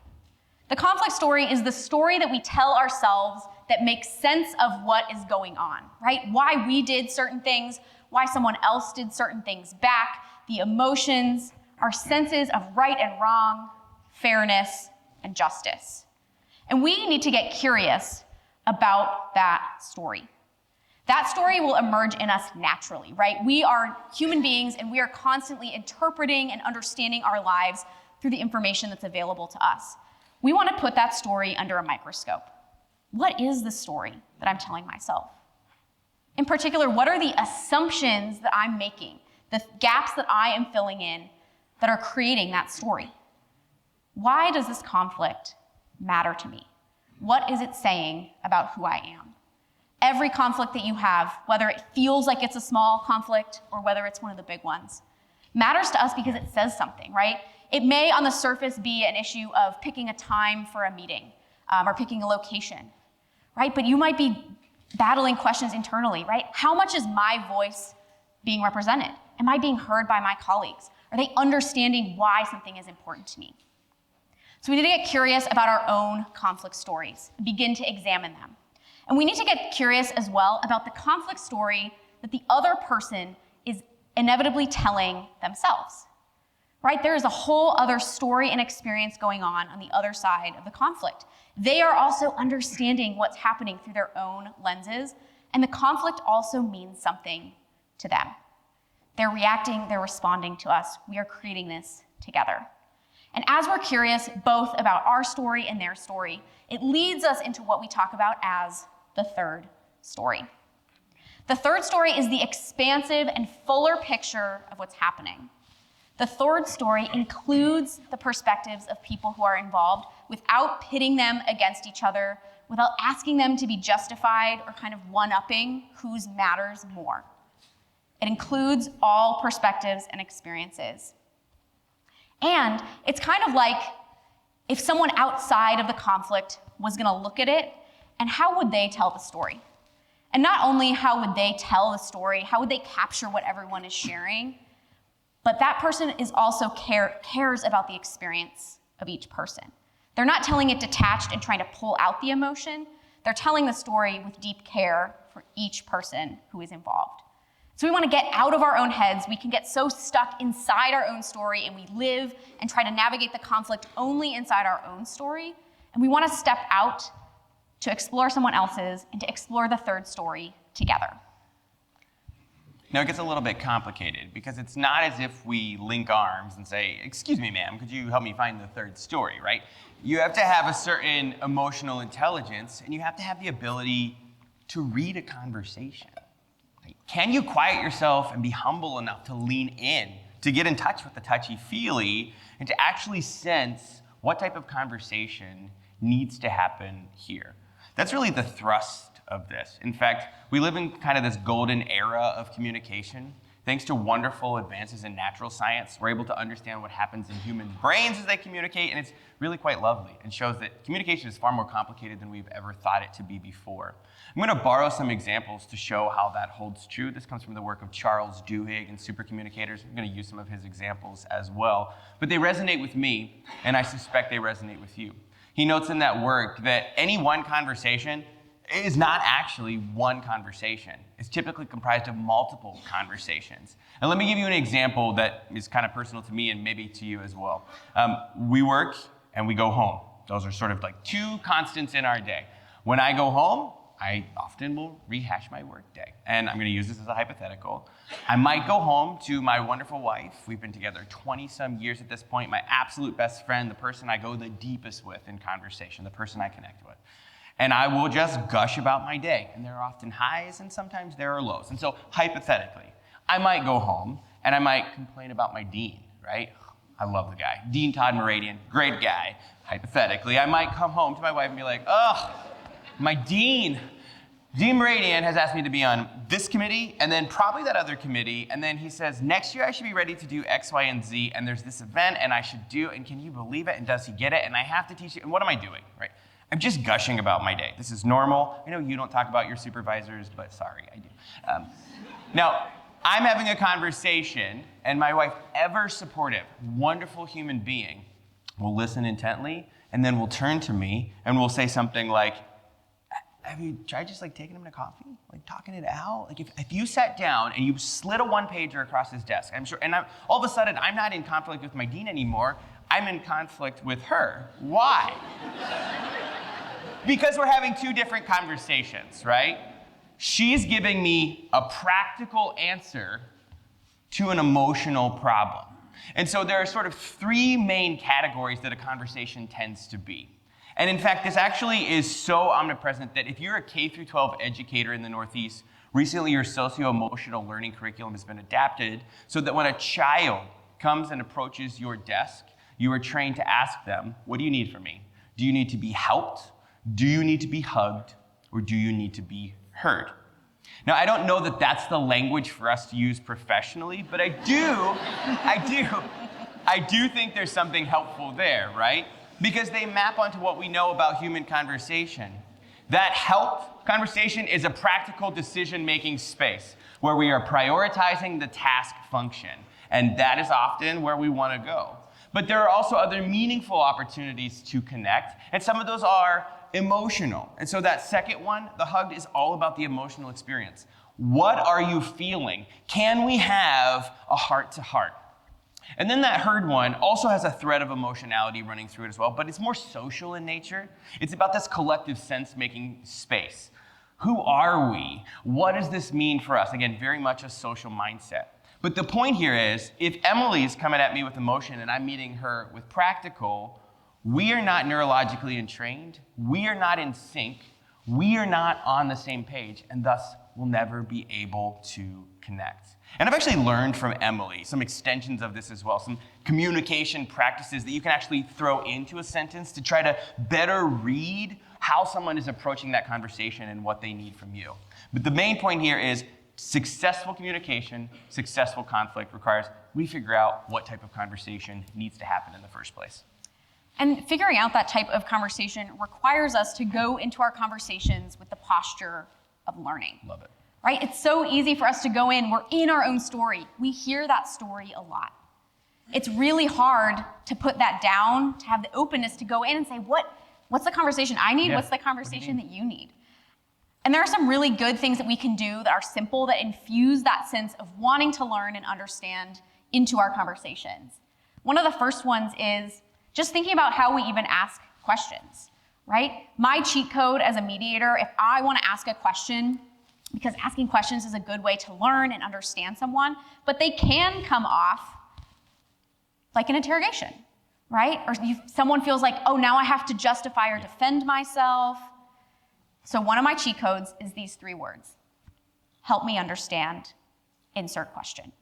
The conflict story is the story that we tell ourselves that makes sense of what is going on, right? Why we did certain things, why someone else did certain things back, the emotions, our senses of right and wrong, fairness, and justice. And we need to get curious about that story. That story will emerge in us naturally, right? We are human beings and we are constantly interpreting and understanding our lives through the information that's available to us. We want to put that story under a microscope. What is the story that I'm telling myself? In particular, what are the assumptions that I'm making, the gaps that I am filling in that are creating that story? Why does this conflict matter to me? What is it saying about who I am? Every conflict that you have, whether it feels like it's a small conflict or whether it's one of the big ones, matters to us because it says something, right? It may on the surface be an issue of picking a time for a meeting or picking a location, right? But you might be battling questions internally, right? How much is my voice being represented? Am I being heard by my colleagues? Are they understanding why something is important to me? So we need to get curious about our own conflict stories and begin to examine them. And we need to get curious as well about the conflict story that the other person is inevitably telling themselves, right? There is a whole other story and experience going on the other side of the conflict. They are also understanding what's happening through their own lenses, and the conflict also means something to them. They're reacting, they're responding to us. We are creating this together. And as we're curious both about our story and their story, it leads us into what we talk about as the third story. The third story is the expansive and fuller picture of what's happening. The third story includes the perspectives of people who are involved without pitting them against each other, without asking them to be justified or kind of one-upping whose matters more. It includes all perspectives and experiences. And it's kind of like if someone outside of the conflict was going to look at it, and how would they tell the story? And not only how would they tell the story, how would they capture what everyone is sharing, but that person is also cares about the experience of each person. They're not telling it detached and trying to pull out the emotion. They're telling the story with deep care for each person who is involved. So we want to get out of our own heads. We can get so stuck inside our own story and we live and try to navigate the conflict only inside our own story. And we want to step out to explore someone else's and to explore the third story together. Now it gets a little bit complicated because it's not as if we link arms and say, "Excuse me, ma'am, could you help me find the third story," right? You have to have a certain emotional intelligence and you have to have the ability to read a conversation. Can you quiet yourself and be humble enough to lean in, to get in touch with the touchy-feely, and to actually sense what type of conversation needs to happen here? That's really the thrust of this. In fact, we live in kind of this golden era of communication. Thanks to wonderful advances in natural science, we're able to understand what happens in human brains as they communicate, and it's really quite lovely and shows that communication is far more complicated than we've ever thought it to be before. I'm going to borrow some examples to show how that holds true. This comes from the work of Charles Duhigg and supercommunicators. I'm going to use some of his examples as well, but they resonate with me, and I suspect they resonate with you. He notes in that work that any one conversation, is not actually one conversation. It's typically comprised of multiple conversations. And let me give you an example that is kind of personal to me and maybe to you as well. We work and we go home. Those are sort of like two constants in our day. When I go home, I often will rehash my work day. And I'm going to use this as a hypothetical. I might go home to my wonderful wife. We've been together 20-some years at this point, my absolute best friend, the person I go the deepest with in conversation, the person I connect with. And I will just gush about my day. And there are often highs and sometimes there are lows. And so hypothetically, I might go home and I might complain about my dean, right? I love the guy. Dean Todd Meradian, great guy. Hypothetically, I might come home to my wife and be like, ugh, my Dean Meradian has asked me to be on this committee and then probably that other committee. And then he says, next year I should be ready to do X, Y, and Z. And there's this event and I should do, and can you believe it? And does he get it? And I have to teach you. And what am I doing, right? I'm just gushing about my day. This is normal. I know you don't talk about your supervisors, but sorry, I do. Now, I'm having a conversation and my wife, ever supportive, wonderful human being, will listen intently and then will turn to me and will say something like, have you tried just like taking him to coffee? Like talking it out? Like if you sat down and you slid a one-pager across his desk, I'm sure, and all of a sudden I'm not in conflict with my dean anymore, I'm in conflict with her. Why? Because we're having two different conversations, right? She's giving me a practical answer to an emotional problem. And so there are sort of three main categories that a conversation tends to be. And in fact, this actually is so omnipresent that if you're a K-12 educator in the Northeast, recently your socio-emotional learning curriculum has been adapted so that when a child comes and approaches your desk, you are trained to ask them, what do you need from me? Do you need to be helped? Do you need to be hugged? Or do you need to be heard? Now, I don't know that that's the language for us to use professionally, but I do think there's something helpful there, right? Because they map onto what we know about human conversation. That helped conversation is a practical decision-making space where we are prioritizing the task function. And that is often where we want to go. But there are also other meaningful opportunities to connect, and some of those are emotional. And so that second one, the hugged, is all about the emotional experience. What are you feeling? Can we have a heart-to-heart? And then that heard one also has a thread of emotionality running through it as well, but it's more social in nature. It's about this collective sense-making space. Who are we? What does this mean for us? Again, very much a social mindset. But the point here is, if Emily's coming at me with emotion and I'm meeting her with practical, we are not neurologically entrained, we are not in sync, we are not on the same page, and thus will never be able to connect. And I've actually learned from Emily some extensions of this as well, some communication practices that you can actually throw into a sentence to try to better read how someone is approaching that conversation and what they need from you. But the main point here is successful communication, successful conflict requires we figure out what type of conversation needs to happen in the first place. And figuring out that type of conversation requires us to go into our conversations with the posture of learning. Love it. Right? It's so easy for us to go in, we're in our own story. We hear that story a lot. It's really hard to put that down, to have the openness to go in and say, what's the conversation I need? Yeah. What's the conversation that you need? And there are some really good things that we can do that are simple, that infuse that sense of wanting to learn and understand into our conversations. One of the first ones is just thinking about how we even ask questions, right? My cheat code as a mediator, if I want to ask a question, because asking questions is a good way to learn and understand someone, but they can come off like an interrogation, right? Or someone feels like, oh, now I have to justify or defend myself. So one of my cheat codes is these 3 words. Help me understand, insert question,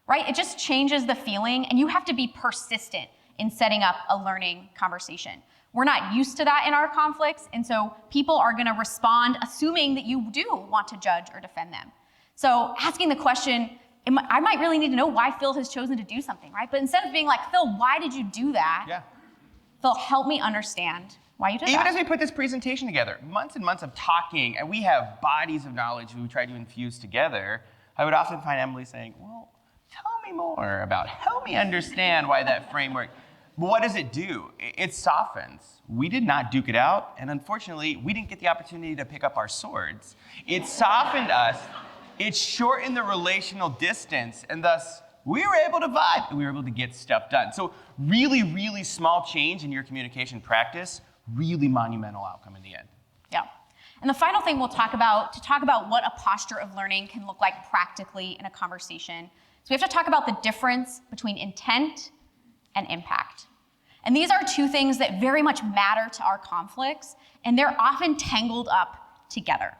right? It just changes the feeling, and you have to be persistent in setting up a learning conversation. We're not used to that in our conflicts, and so people are going to respond assuming that you do want to judge or defend them. So asking the question, I might really need to know why Phil has chosen to do something, right? But instead of being like, Phil, why did you do that? Yeah. Phil, help me understand why you did that. Even as we put this presentation together, months and months of talking, and we have bodies of knowledge we try to infuse together, I would often find Emily saying, well, tell me more about, help me understand why that framework. But what does it do? It softens. We did not duke it out, and unfortunately, we didn't get the opportunity to pick up our swords. It softened us, it shortened the relational distance, and thus we were able to vibe and we were able to get stuff done. So really, really small change in your communication practice, really monumental outcome in the end. Yeah. And the final thing we'll talk about, to talk about what a posture of learning can look like practically in a conversation, so we have to talk about the difference between intent and impact. And these are two things that very much matter to our conflicts, and they're often tangled up together.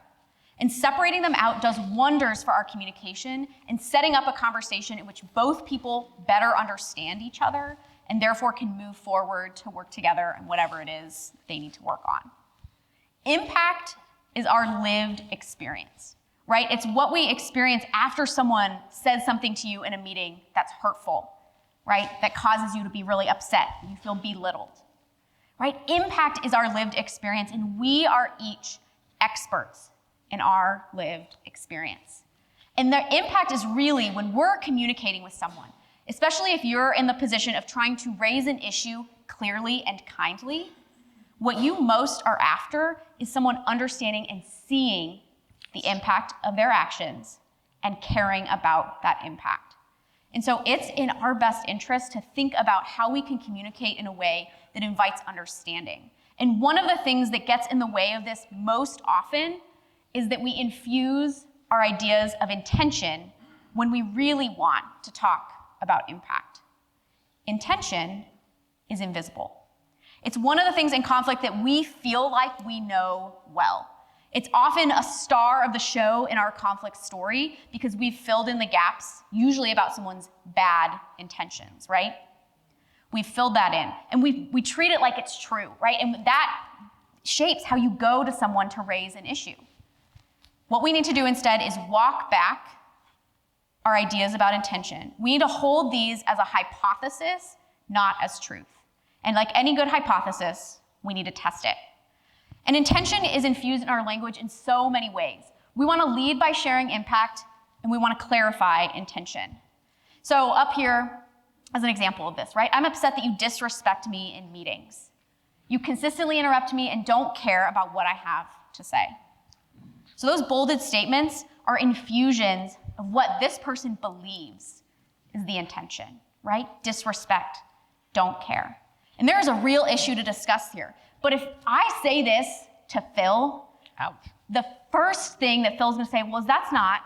And separating them out does wonders for our communication and setting up a conversation in which both people better understand each other and therefore can move forward to work together on whatever it is they need to work on. Impact is our lived experience, right? It's what we experience after someone says something to you in a meeting that's hurtful, right? That causes you to be really upset, you feel belittled, right? Impact is our lived experience, and we are each experts in our lived experience. And the impact is really when we're communicating with someone, especially if you're in the position of trying to raise an issue clearly and kindly, what you most are after is someone understanding and seeing the impact of their actions and caring about that impact. And so it's in our best interest to think about how we can communicate in a way that invites understanding. And one of the things that gets in the way of this most often is that we infuse our ideas of intention when we really want to talk about impact. Intention is invisible. It's one of the things in conflict that we feel like we know well. It's often a star of the show in our conflict story because we've filled in the gaps, usually about someone's bad intentions, right? We've filled that in, and we treat it like it's true, right? And that shapes how you go to someone to raise an issue. What we need to do instead is walk back our ideas about intention. We need to hold these as a hypothesis, not as truth. And like any good hypothesis, we need to test it. And intention is infused in our language in so many ways. We want to lead by sharing impact, and we want to clarify intention. So up here, as an example of this, right? I'm upset that you disrespect me in meetings. You consistently interrupt me and don't care about what I have to say. So those bolded statements are infusions of what this person believes is the intention, right? Disrespect, don't care. And there is a real issue to discuss here. But if I say this to Phil, Ouch. the first thing that Phil's gonna say, well, that's not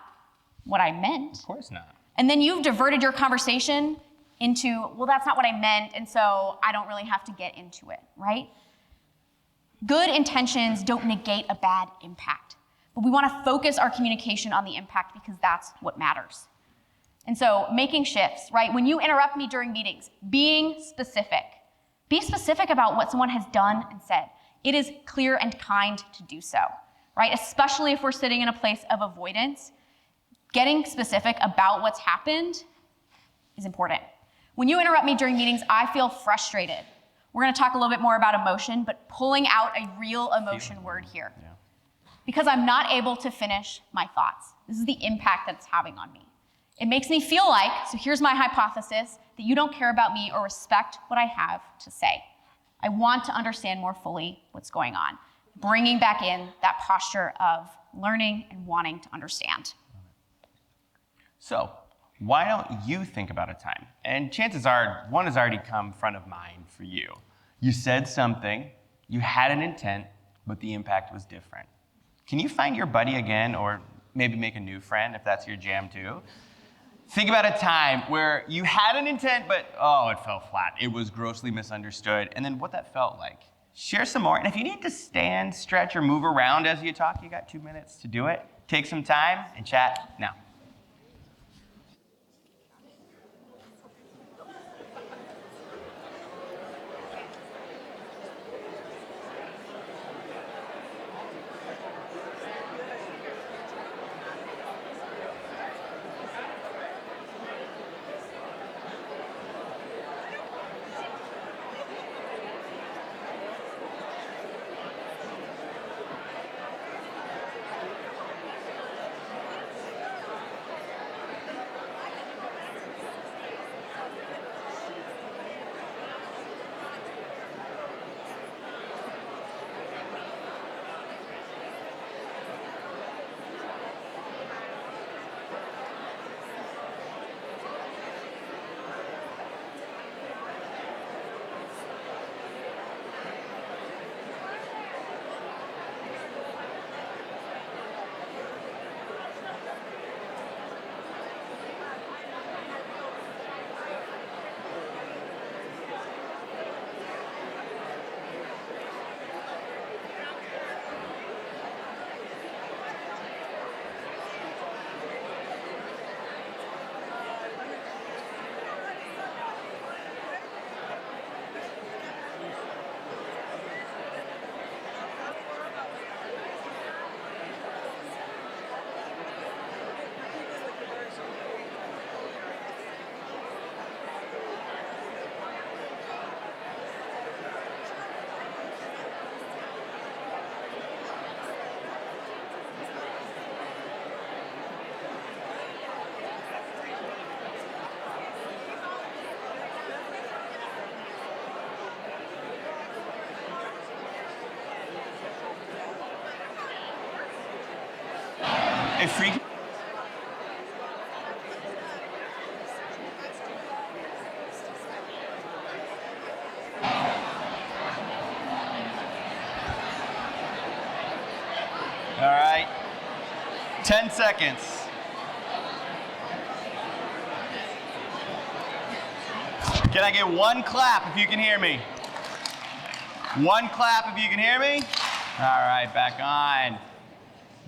what I meant. Of course not. And then you've diverted your conversation into, well, that's not what I meant, and so I don't really have to get into it, right? Good intentions don't negate a bad impact. But we want to focus our communication on the impact because that's what matters. And so making shifts, right? When you interrupt me during meetings, being specific. Be specific about what someone has done and said. It is clear and kind to do so, right? Especially if we're sitting in a place of avoidance. Getting specific about what's happened is important. When you interrupt me during meetings, I feel frustrated. We're going to talk a little bit more about emotion, but pulling out a real emotion word here. Yeah. Because I'm not able to finish my thoughts. This is the impact that it's having on me. It makes me feel like, so here's my hypothesis, that you don't care about me or respect what I have to say. I want to understand more fully what's going on. Bringing back in that posture of learning and wanting to understand. So, why don't you think about a time? And chances are, one has already come front of mind for you. You said something, you had an intent, but the impact was different. Can you find your buddy again, or maybe make a new friend if that's your jam too? Think about a time where you had an intent, but it fell flat. It was grossly misunderstood, and then what that felt like. Share some more, and if you need to stand, stretch, or move around as you talk, you got 2 minutes to do it. Take some time and chat now. It freaked. All right. 10 seconds. Can I get one clap if you can hear me? One clap if you can hear me? All right, back on.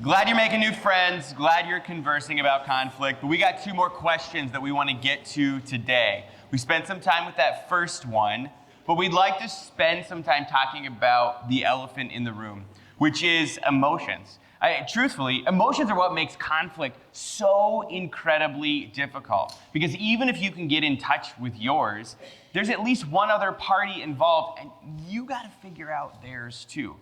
Glad you're making new friends. Glad you're conversing about conflict. But we got 2 more questions that we want to get to today. We spent some time with that first one, but we'd like to spend some time talking about the elephant in the room, which is emotions. Truthfully, emotions are what makes conflict so incredibly difficult. Because even if you can get in touch with yours, there's at least one other party involved, and you got to figure out theirs too.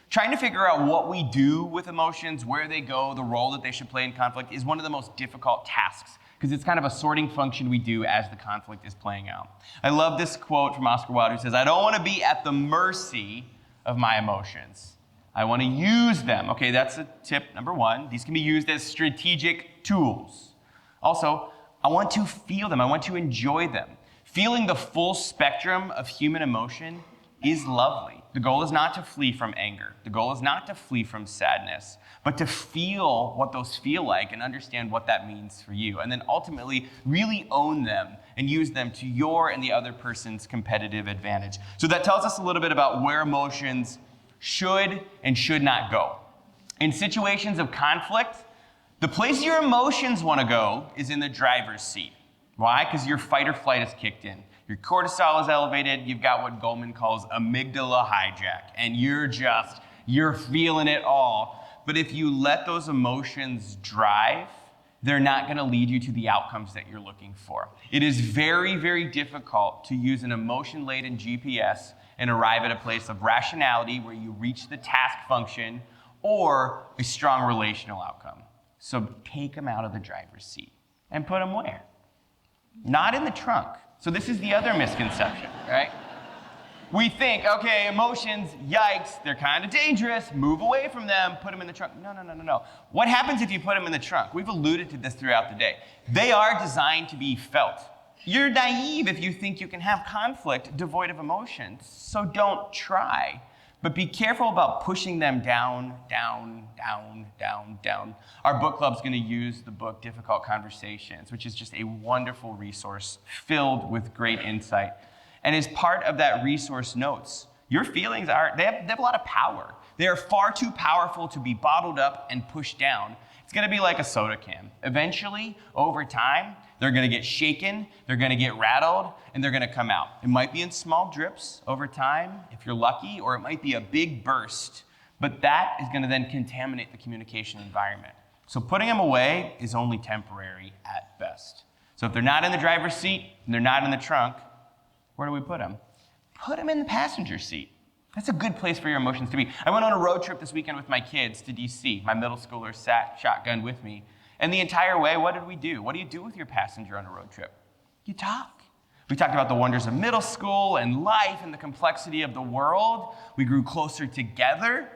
Trying to figure out what we do with emotions, where they go, the role that they should play in conflict is one of the most difficult tasks, because it's kind of a sorting function we do as the conflict is playing out. I love this quote from Oscar Wilde, who says, "I don't want to be at the mercy of my emotions. I want to use them." Okay, that's a tip number 1. These can be used as strategic tools. Also, I want to feel them. I want to enjoy them. Feeling the full spectrum of human emotion is lovely. The goal is not to flee from anger. The goal is not to flee from sadness, but to feel what those feel like and understand what that means for you. And then ultimately really own them and use them to your and the other person's competitive advantage. So that tells us a little bit about where emotions should and should not go. In situations of conflict, the place your emotions want to go is in the driver's seat. Why? Because your fight or flight is kicked in. Your cortisol is elevated. You've got what Goldman calls amygdala hijack, and you're feeling it all. But if you let those emotions drive, they're not going to lead you to the outcomes that you're looking for. It is very, very difficult to use an emotion-laden GPS and arrive at a place of rationality where you reach the task function or a strong relational outcome. So take them out of the driver's seat and put them where? Not in the trunk. So this is the other misconception, right? We think, okay, emotions, yikes, they're kind of dangerous, move away from them, put them in the trunk. No. What happens if you put them in the trunk? We've alluded to this throughout the day. They are designed to be felt. You're naive if you think you can have conflict devoid of emotions, so don't try. But be careful about pushing them down. Our book club's going to use the book Difficult Conversations, which is just a wonderful resource filled with great insight. And as part of that resource notes, your feelings they have a lot of power. They are far too powerful to be bottled up and pushed down. It's going to be like a soda can. Eventually, over time, they're going to get shaken, they're going to get rattled, and they're going to come out. It might be in small drips over time, if you're lucky, or it might be a big burst. But that is going to then contaminate the communication environment. So putting them away is only temporary at best. So if they're not in the driver's seat and they're not in the trunk, where do we put them? Put them in the passenger seat. That's a good place for your emotions to be. I went on a road trip this weekend with my kids to DC. My middle schooler sat shotgun with me. And the entire way, what did we do? What do you do with your passenger on a road trip? You talk. We talked about the wonders of middle school and life and the complexity of the world. We grew closer together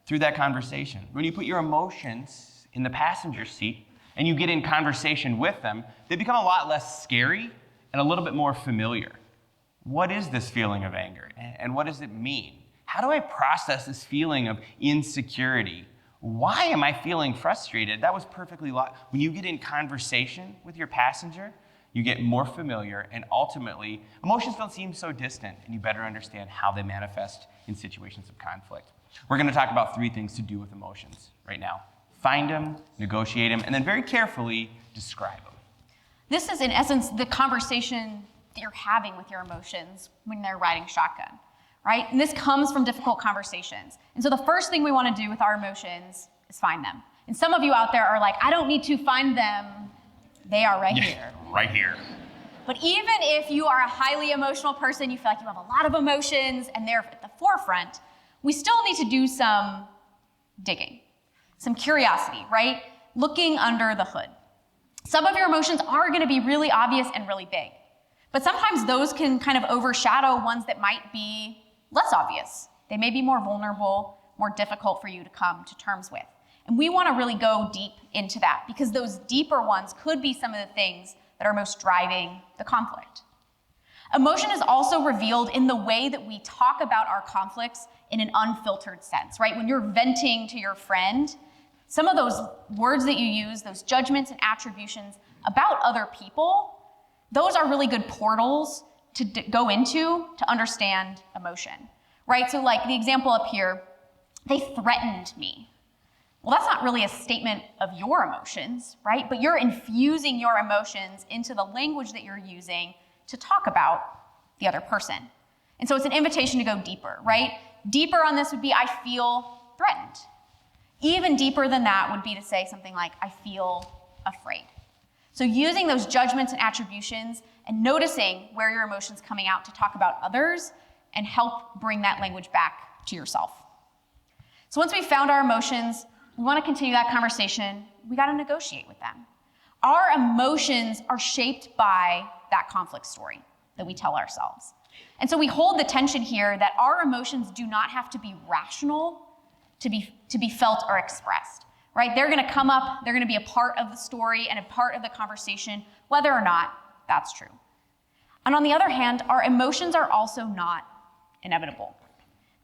through that conversation. When you put your emotions in the passenger seat and you get in conversation with them, they become a lot less scary and a little bit more familiar. What is this feeling of anger? And what does it mean? How do I process this feeling of insecurity? Why am I feeling frustrated? That was perfectly logical. When you get in conversation with your passenger, you get more familiar, and ultimately, emotions don't seem so distant, and you better understand how they manifest in situations of conflict. We're going to talk about 3 things to do with emotions right now. Find them, negotiate them, and then very carefully describe them. This is, in essence, the conversation that you're having with your emotions when they're riding shotgun, right? And this comes from difficult conversations. And so the first thing we want to do with our emotions is find them. And some of you out there are like, I don't need to find them. They are right here. Right here. But even if you are a highly emotional person, you feel like you have a lot of emotions and they're at the forefront, we still need to do some digging, some curiosity, right? Looking under the hood. Some of your emotions are going to be really obvious and really big. But sometimes those can kind of overshadow ones that might be less obvious. They may be more vulnerable, more difficult for you to come to terms with. And we want to really go deep into that because those deeper ones could be some of the things that are most driving the conflict. Emotion is also revealed in the way that we talk about our conflicts in an unfiltered sense, right? When you're venting to your friend, some of those words that you use, those judgments and attributions about other people, those are really good portals to go into to understand emotion, right? So like the example up here, they threatened me. Well, that's not really a statement of your emotions, right? But you're infusing your emotions into the language that you're using to talk about the other person. And so it's an invitation to go deeper, right? Deeper on this would be, I feel threatened. Even deeper than that would be to say something like, I feel afraid. So using those judgments and attributions and noticing where your emotion's coming out to talk about others and help bring that language back to yourself. So once we've found our emotions, we want to continue that conversation. We got to negotiate with them. Our emotions are shaped by that conflict story that we tell ourselves. And so we hold the tension here that our emotions do not have to be rational to be felt or expressed, right? They're going to come up, they're going to be a part of the story and a part of the conversation, whether or not that's true. And on the other hand, our emotions are also not inevitable.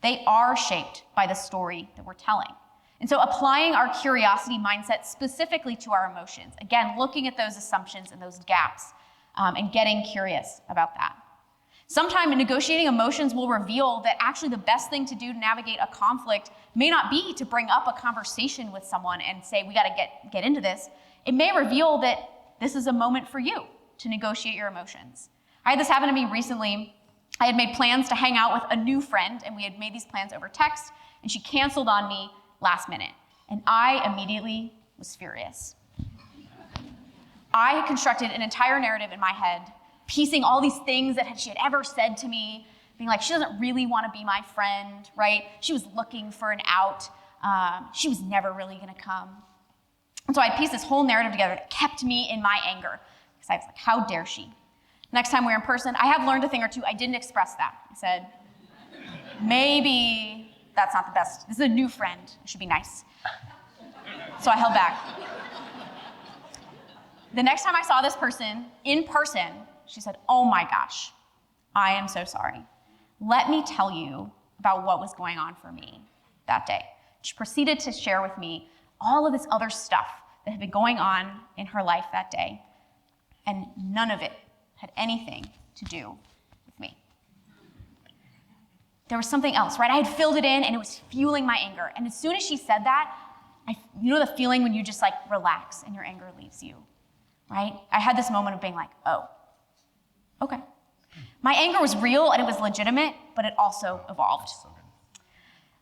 They are shaped by the story that we're telling. And so applying our curiosity mindset specifically to our emotions, again, looking at those assumptions and those gaps and getting curious about that. Sometime in negotiating emotions will reveal that actually the best thing to do to navigate a conflict may not be to bring up a conversation with someone and say, we gotta get into this. It may reveal that this is a moment for you to negotiate your emotions. I had this happen to me recently. I had made plans to hang out with a new friend, and we had made these plans over text, and she canceled on me last minute. And I immediately was furious. I had constructed an entire narrative in my head, piecing all these things that she had ever said to me, being like, she doesn't really want to be my friend, right? She was looking for an out. She was never really going to come. And so I pieced this whole narrative together that kept me in my anger, because I was like, how dare she? Next time we were in person, I have learned a thing or two. I didn't express that. I said, maybe that's not the best. This is a new friend. I should be nice. So I held back. The next time I saw this person in person, she said, oh my gosh, I am so sorry. Let me tell you about what was going on for me that day. She proceeded to share with me all of this other stuff that had been going on in her life that day, and none of it had anything to do with me. There was something else, right? I had filled it in, and it was fueling my anger. And as soon as she said that, you know the feeling when you just like relax and your anger leaves you, right? I had this moment of being like, oh, okay. My anger was real and it was legitimate, but it also evolved.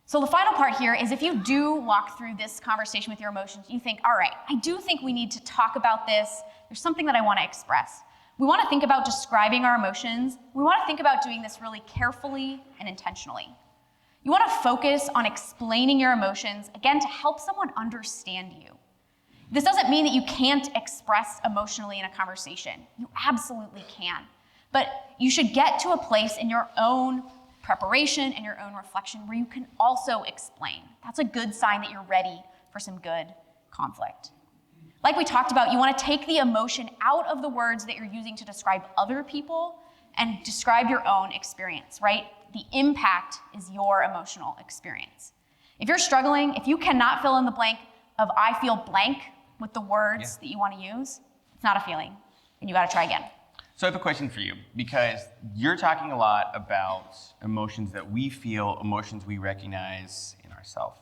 So the final part here is if you do walk through this conversation with your emotions, you think, all right, I do think we need to talk about this. There's something that I want to express. We want to think about describing our emotions. We want to think about doing this really carefully and intentionally. You want to focus on explaining your emotions, again, to help someone understand you. This doesn't mean that you can't express emotionally in a conversation. You absolutely can. But you should get to a place in your own preparation and your own reflection where you can also explain. That's a good sign that you're ready for some good conflict. Like we talked about, you want to take the emotion out of the words that you're using to describe other people and describe your own experience, right? The impact is your emotional experience. If you're struggling, if you cannot fill in the blank of I feel blank with the words that you want to use, it's not a feeling, and you got to try again. So I have a question for you, because you're talking a lot about emotions that we feel, emotions we recognize in ourselves.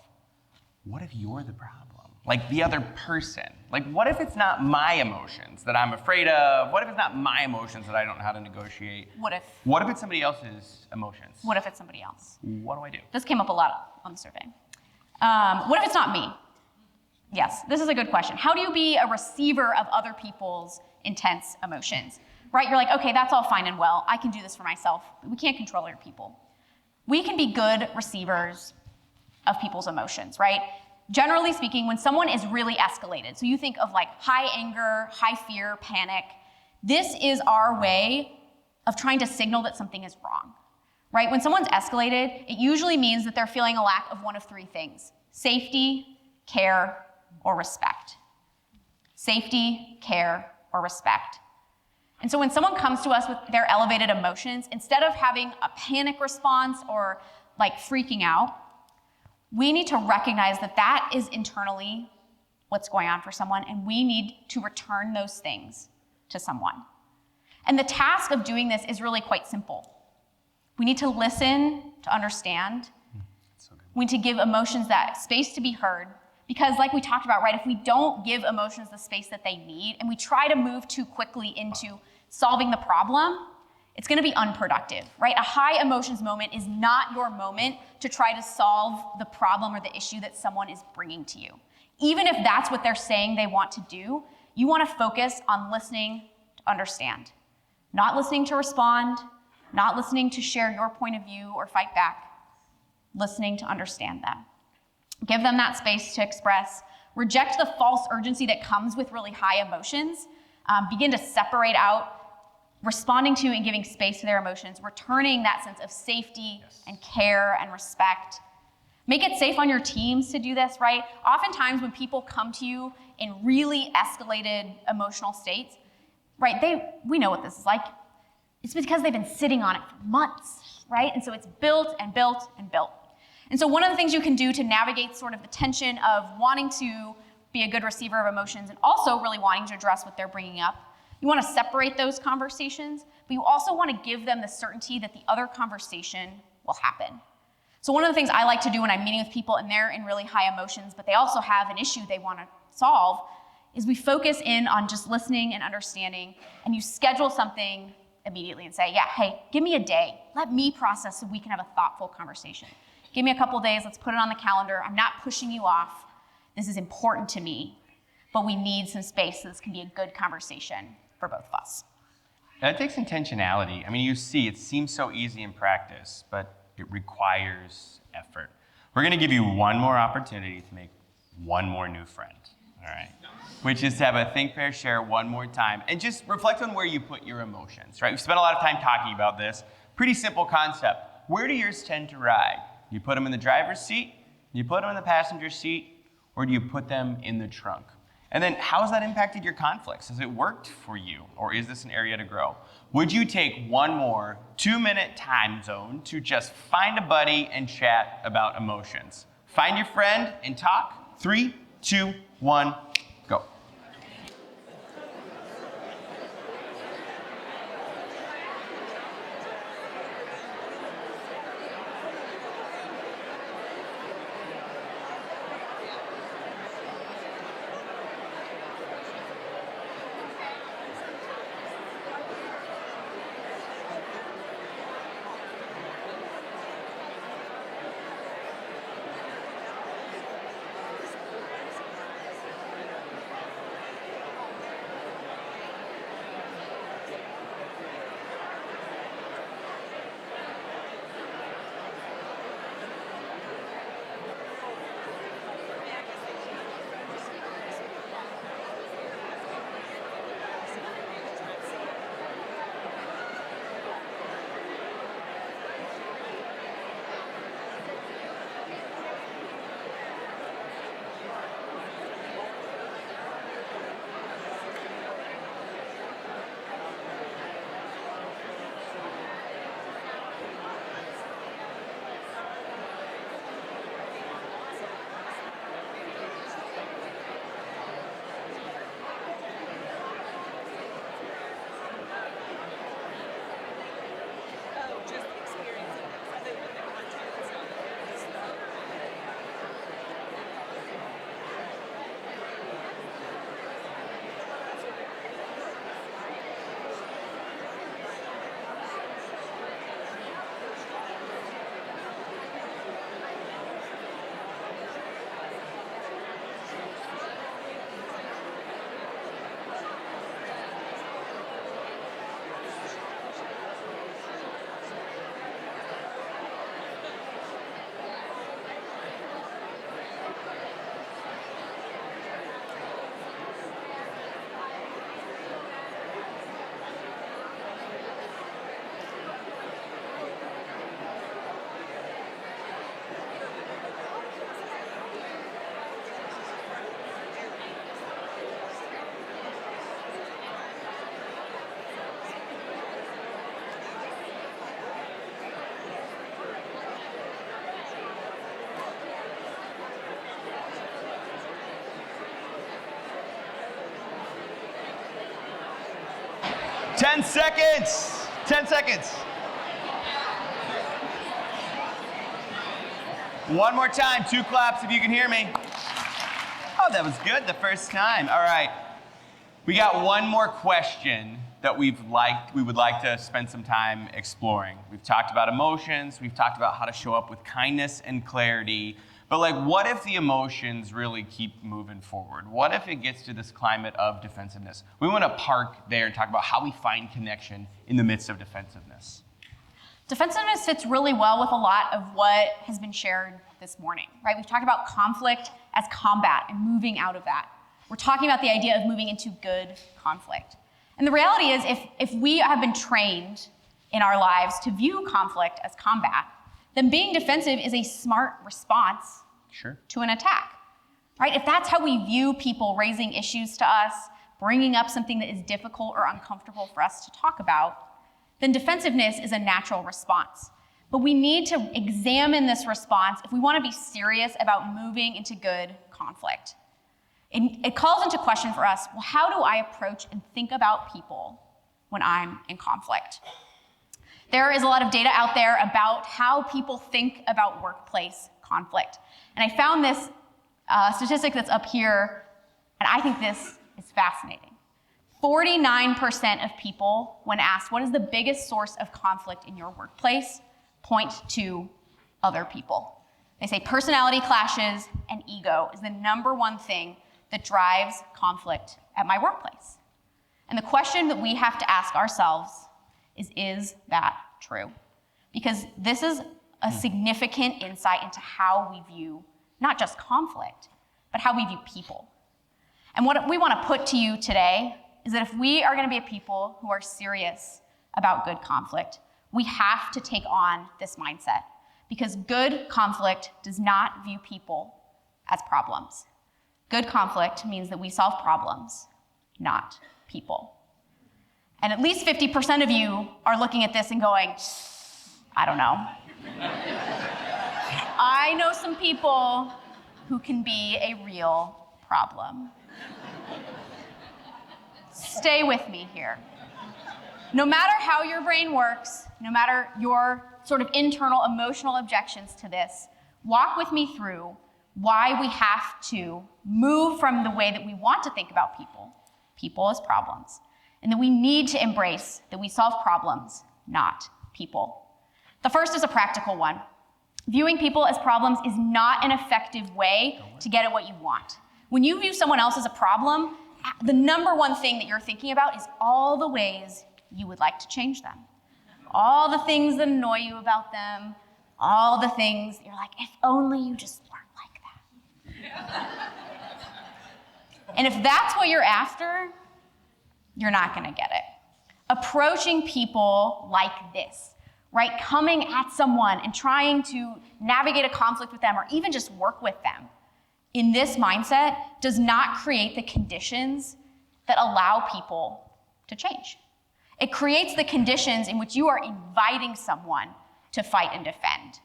What if you're the problem? Like the other person? Like what if it's not my emotions that I'm afraid of? What if it's not my emotions that I don't know how to negotiate? What if it's somebody else's emotions? What if it's somebody else? What do I do? This came up a lot on the survey. What if it's not me? Yes, this is a good question. How do you be a receiver of other people's intense emotions? Right, you're like, okay, that's all fine and well. I can do this for myself, but we can't control other people. We can be good receivers of people's emotions, right? Generally speaking, when someone is really escalated, so you think of like high anger, high fear, panic, this is our way of trying to signal that something is wrong, right? When someone's escalated, it usually means that they're feeling a lack of one of three things: safety, care, or respect. Safety, care, or respect. And so when someone comes to us with their elevated emotions, instead of having a panic response or like freaking out, we need to recognize that that is internally what's going on for someone, and we need to return those things to someone. And the task of doing this is really quite simple. We need to listen to understand. We need to give emotions that space to be heard. Because like we talked about, right, if we don't give emotions the space that they need and we try to move too quickly into solving the problem, it's gonna be unproductive, right? A high emotions moment is not your moment to try to solve the problem or the issue that someone is bringing to you. Even if that's what they're saying they want to do, you wanna focus on listening to understand. Not listening to respond, not listening to share your point of view or fight back, listening to understand them. Give them that space to express. Reject the false urgency that comes with really high emotions. Begin to separate out responding to and giving space to their emotions, returning that sense of safety and care and respect. Make it safe on your teams to do this, right? Oftentimes when people come to you in really escalated emotional states, right, we know what this is like. It's because they've been sitting on it for months, right? And so it's built and built and built. And so one of the things you can do to navigate sort of the tension of wanting to be a good receiver of emotions and also really wanting to address what they're bringing up, you want to separate those conversations, but you also want to give them the certainty that the other conversation will happen. So one of the things I like to do when I'm meeting with people and they're in really high emotions, but they also have an issue they want to solve, is we focus in on just listening and understanding, and you schedule something immediately and say, yeah, hey, give me a day. Let me process so we can have a thoughtful conversation. Give me a couple days, let's put it on the calendar. I'm not pushing you off. This is important to me, but we need some space so this can be a good conversation for both of us. That takes intentionality. I mean, you see, it seems so easy in practice, but it requires effort. We're gonna give you one more opportunity to make one more new friend, all right? Which is to have a think, pair, share one more time and just reflect on where you put your emotions, right? We've spent a lot of time talking about this. Pretty simple concept. Where do yours tend to ride? You put them in the driver's seat, you put them in the passenger seat, or do you put them in the trunk? And then how has that impacted your conflicts? Has it worked for you, or is this an area to grow? Would you take one more 2-minute time zone to just find a buddy and chat about emotions? Find your friend and talk. 3, 2, 1, go. 10 seconds. 10 seconds. One more time, 2 claps if you can hear me. Oh, that was good the first time. All right. We got one more question that we would like to spend some time exploring. We've talked about emotions, we've talked about how to show up with kindness and clarity, but like, what if the emotions really keep moving forward? What if it gets to this climate of defensiveness? We want to park there and talk about how we find connection in the midst of defensiveness. Defensiveness fits really well with a lot of what has been shared this morning, right? We've talked about conflict as combat and moving out of that. We're talking about the idea of moving into good conflict. And the reality is, if we have been trained in our lives to view conflict as combat, then being defensive is a smart response to an attack, right? If that's how we view people raising issues to us, bringing up something that is difficult or uncomfortable for us to talk about, then defensiveness is a natural response. But we need to examine this response if we want to be serious about moving into good conflict. It calls into question for us, well, how do I approach and think about people when I'm in conflict? There is a lot of data out there about how people think about workplace conflict. And I found this statistic that's up here, and I think this is fascinating. 49% of people, when asked what is the biggest source of conflict in your workplace, point to other people. They say personality clashes and ego is the #1 thing that drives conflict at my workplace. And the question that we have to ask ourselves is that true? Because this is a significant insight into how we view not just conflict, but how we view people. And what we want to put to you today is that if we are going to be a people who are serious about good conflict, we have to take on this mindset, because good conflict does not view people as problems. Good conflict means that we solve problems, not people. And at least 50% of you are looking at this and going, I don't know. I know some people who can be a real problem. Stay with me here. No matter how your brain works, no matter your sort of internal emotional objections to this, walk with me through why we have to move from the way that we want to think about people as problems, and that we need to embrace that we solve problems, not people. The first is a practical one. Viewing people as problems is not an effective way to get at what you want. When you view someone else as a problem, the #1 thing that you're thinking about is all the ways you would like to change them. All the things that annoy you about them, all the things you're like, if only you just weren't like that. And if that's what you're after, you're not gonna get it. Approaching people like this, right? Coming at someone and trying to navigate a conflict with them or even just work with them in this mindset does not create the conditions that allow people to change. It creates the conditions in which you are inviting someone to fight and defend.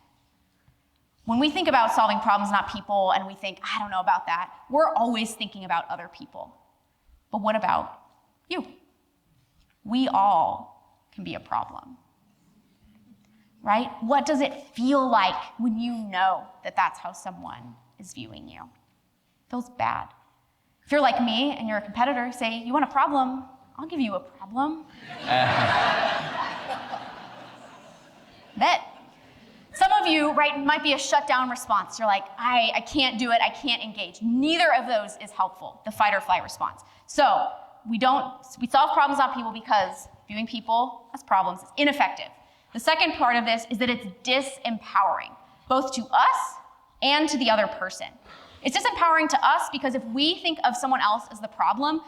When we think about solving problems, not people, and we think, I don't know about that, we're always thinking about other people. But what about you? We all can be a problem, right? What does it feel like when you know that that's how someone is viewing you? It feels bad. If you're like me and you're a competitor, say, you want a problem? I'll give you a problem. Bet. Some of you, right, might be a shutdown response. You're like, I can't do it, I can't engage. Neither of those is helpful, the fight or flight response. So we solve problems, not people, because viewing people as problems is ineffective. The second part of this is that it's disempowering, both to us and to the other person. It's disempowering to us because if we think of someone else as the problem,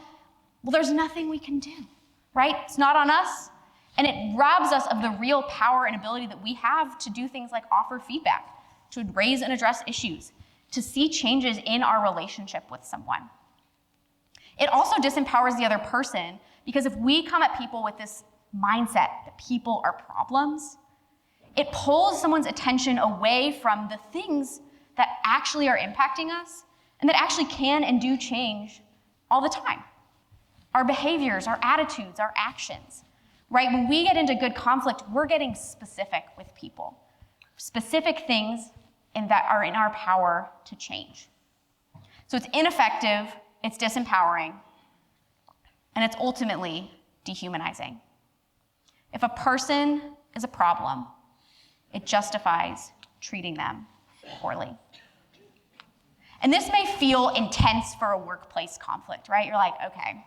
well, there's nothing we can do, right? It's not on us. And it robs us of the real power and ability that we have to do things like offer feedback, to raise and address issues, to see changes in our relationship with someone. It also disempowers the other person because if we come at people with this mindset that people are problems, it pulls someone's attention away from the things that actually are impacting us and that actually can and do change all the time. Our behaviors, our attitudes, our actions. right? When we get into good conflict, we're getting specific with people, specific things that are in our power to change. So it's ineffective, it's disempowering, and it's ultimately dehumanizing. If a person is a problem, it justifies treating them poorly. And this may feel intense for a workplace conflict, right? You're like, okay,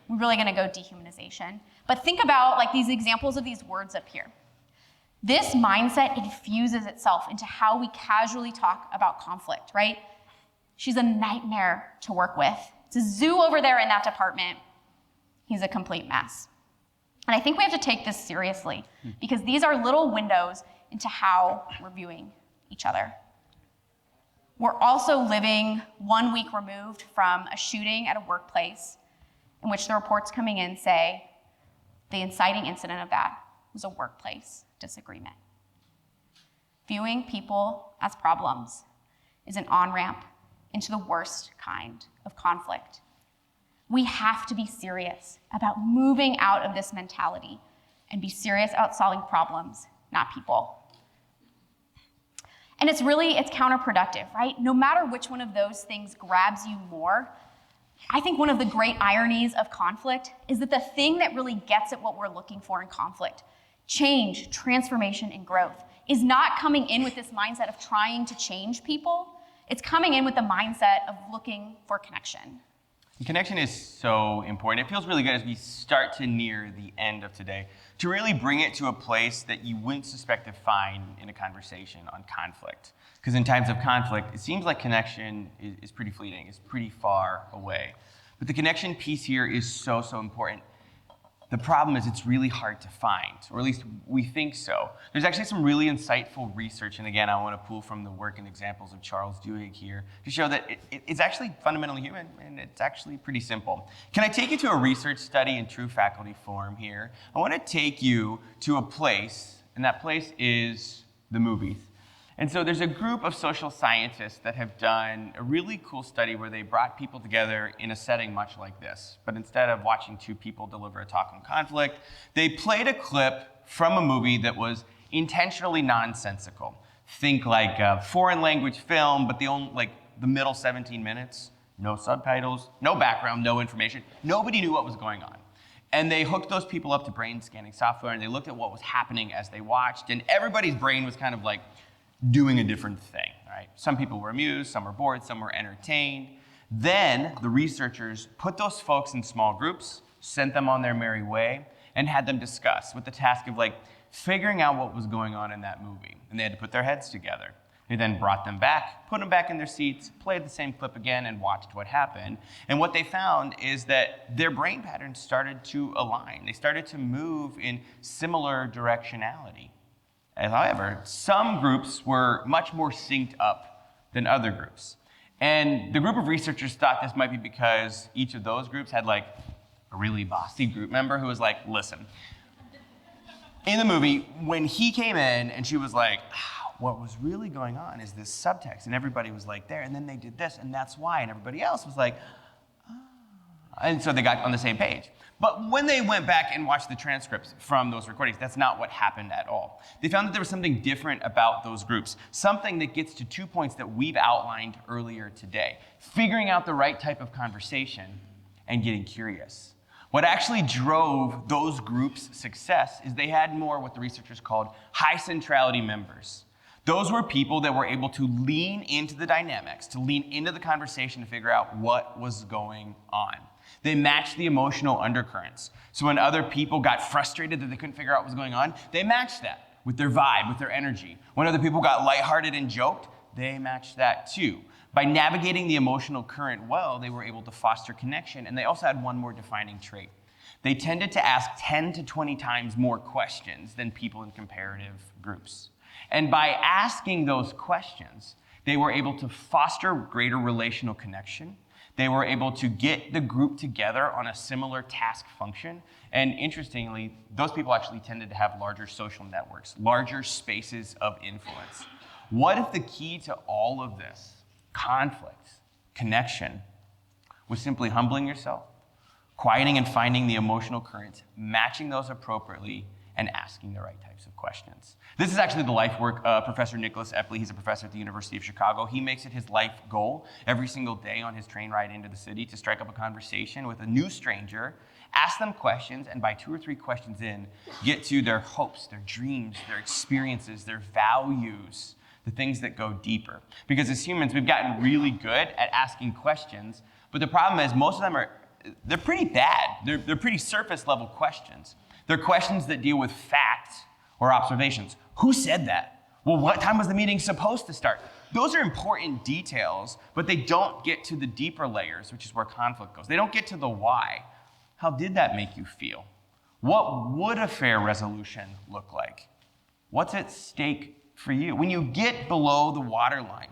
we're really gonna go dehumanization. But think about like these examples of these words up here. This mindset infuses itself into how we casually talk about conflict, right? She's a nightmare to work with. It's a zoo over there in that department. He's a complete mess. And I think we have to take this seriously because these are little windows into how we're viewing each other. We're also living 1 week removed from a shooting at a workplace in which the reports coming in say the inciting incident of that was a workplace disagreement. Viewing people as problems is an on-ramp into the worst kind of conflict. We have to be serious about moving out of this mentality and be serious about solving problems, not people. And it's counterproductive, right? No matter which one of those things grabs you more, I think one of the great ironies of conflict is that the thing that really gets at what we're looking for in conflict, change, transformation, and growth, is not coming in with this mindset of trying to change people. It's coming in with the mindset of looking for connection. Connection is so important. It feels really good as we start to near the end of today to really bring it to a place that you wouldn't suspect to find in a conversation on conflict. Because in times of conflict, it seems like connection is pretty fleeting, it's pretty far away. But the connection piece here is so, so important. The problem is it's really hard to find, or at least we think so. There's actually some really insightful research, and again, I want to pull from the work and examples of Charles Duhigg here to show that it's actually fundamentally human, and it's actually pretty simple. Can I take you to a research study in true faculty form here? I want to take you to a place, and that place is the movies. And so there's a group of social scientists that have done a really cool study where they brought people together in a setting much like this. But instead of watching two people deliver a talk on conflict, they played a clip from a movie that was intentionally nonsensical. Think like a foreign language film, but the middle 17 minutes, no subtitles, no background, no information. Nobody knew what was going on. And they hooked those people up to brain scanning software, and they looked at what was happening as they watched, and everybody's brain was kind of like doing a different thing, right? Some people were amused, some were bored, some were entertained. Then the researchers put those folks in small groups, sent them on their merry way, and had them discuss with the task of figuring out what was going on in that movie. And they had to put their heads together. They then brought them back, put them back in their seats, played the same clip again, and watched what happened. And what they found is that their brain patterns started to align. They started to move in similar directionality. However, some groups were much more synced up than other groups. And the group of researchers thought this might be because each of those groups had a really bossy group member who was like, listen, in the movie, when he came in and she was like, what was really going on is this subtext, and everybody was there, and then they did this, and that's why, and everybody else was like, and so they got on the same page. But when they went back and watched the transcripts from those recordings, that's not what happened at all. They found that there was something different about those groups, something that gets to 2 points that we've outlined earlier today: figuring out the right type of conversation and getting curious. What actually drove those groups' success is they had more what the researchers called high centrality members. Those were people that were able to lean into the dynamics, to lean into the conversation to figure out what was going on. They matched the emotional undercurrents. So when other people got frustrated that they couldn't figure out what was going on, they matched that with their vibe, with their energy. When other people got lighthearted and joked, they matched that too. By navigating the emotional current well, they were able to foster connection, and they also had one more defining trait. They tended to ask 10 to 20 times more questions than people in comparative groups. And by asking those questions, they were able to foster greater relational connection. They were able to get the group together on a similar task function. And interestingly, those people actually tended to have larger social networks, larger spaces of influence. What if the key to all of this, conflict, connection, was simply humbling yourself, quieting and finding the emotional currents, matching those appropriately, and asking the right types of questions. This is actually the life work of Professor Nicholas Epley. He's a professor at the University of Chicago. He makes it his life goal every single day on his train ride into the city to strike up a conversation with a new stranger, ask them questions, and by 2 or 3 questions in, get to their hopes, their dreams, their experiences, their values, the things that go deeper. Because as humans, we've gotten really good at asking questions, but the problem is most of them they're pretty bad. They're pretty surface level questions. They're questions that deal with facts or observations. Who said that? Well, what time was the meeting supposed to start? Those are important details, but they don't get to the deeper layers, which is where conflict goes. They don't get to the why. How did that make you feel? What would a fair resolution look like? What's at stake for you? When you get below the waterline,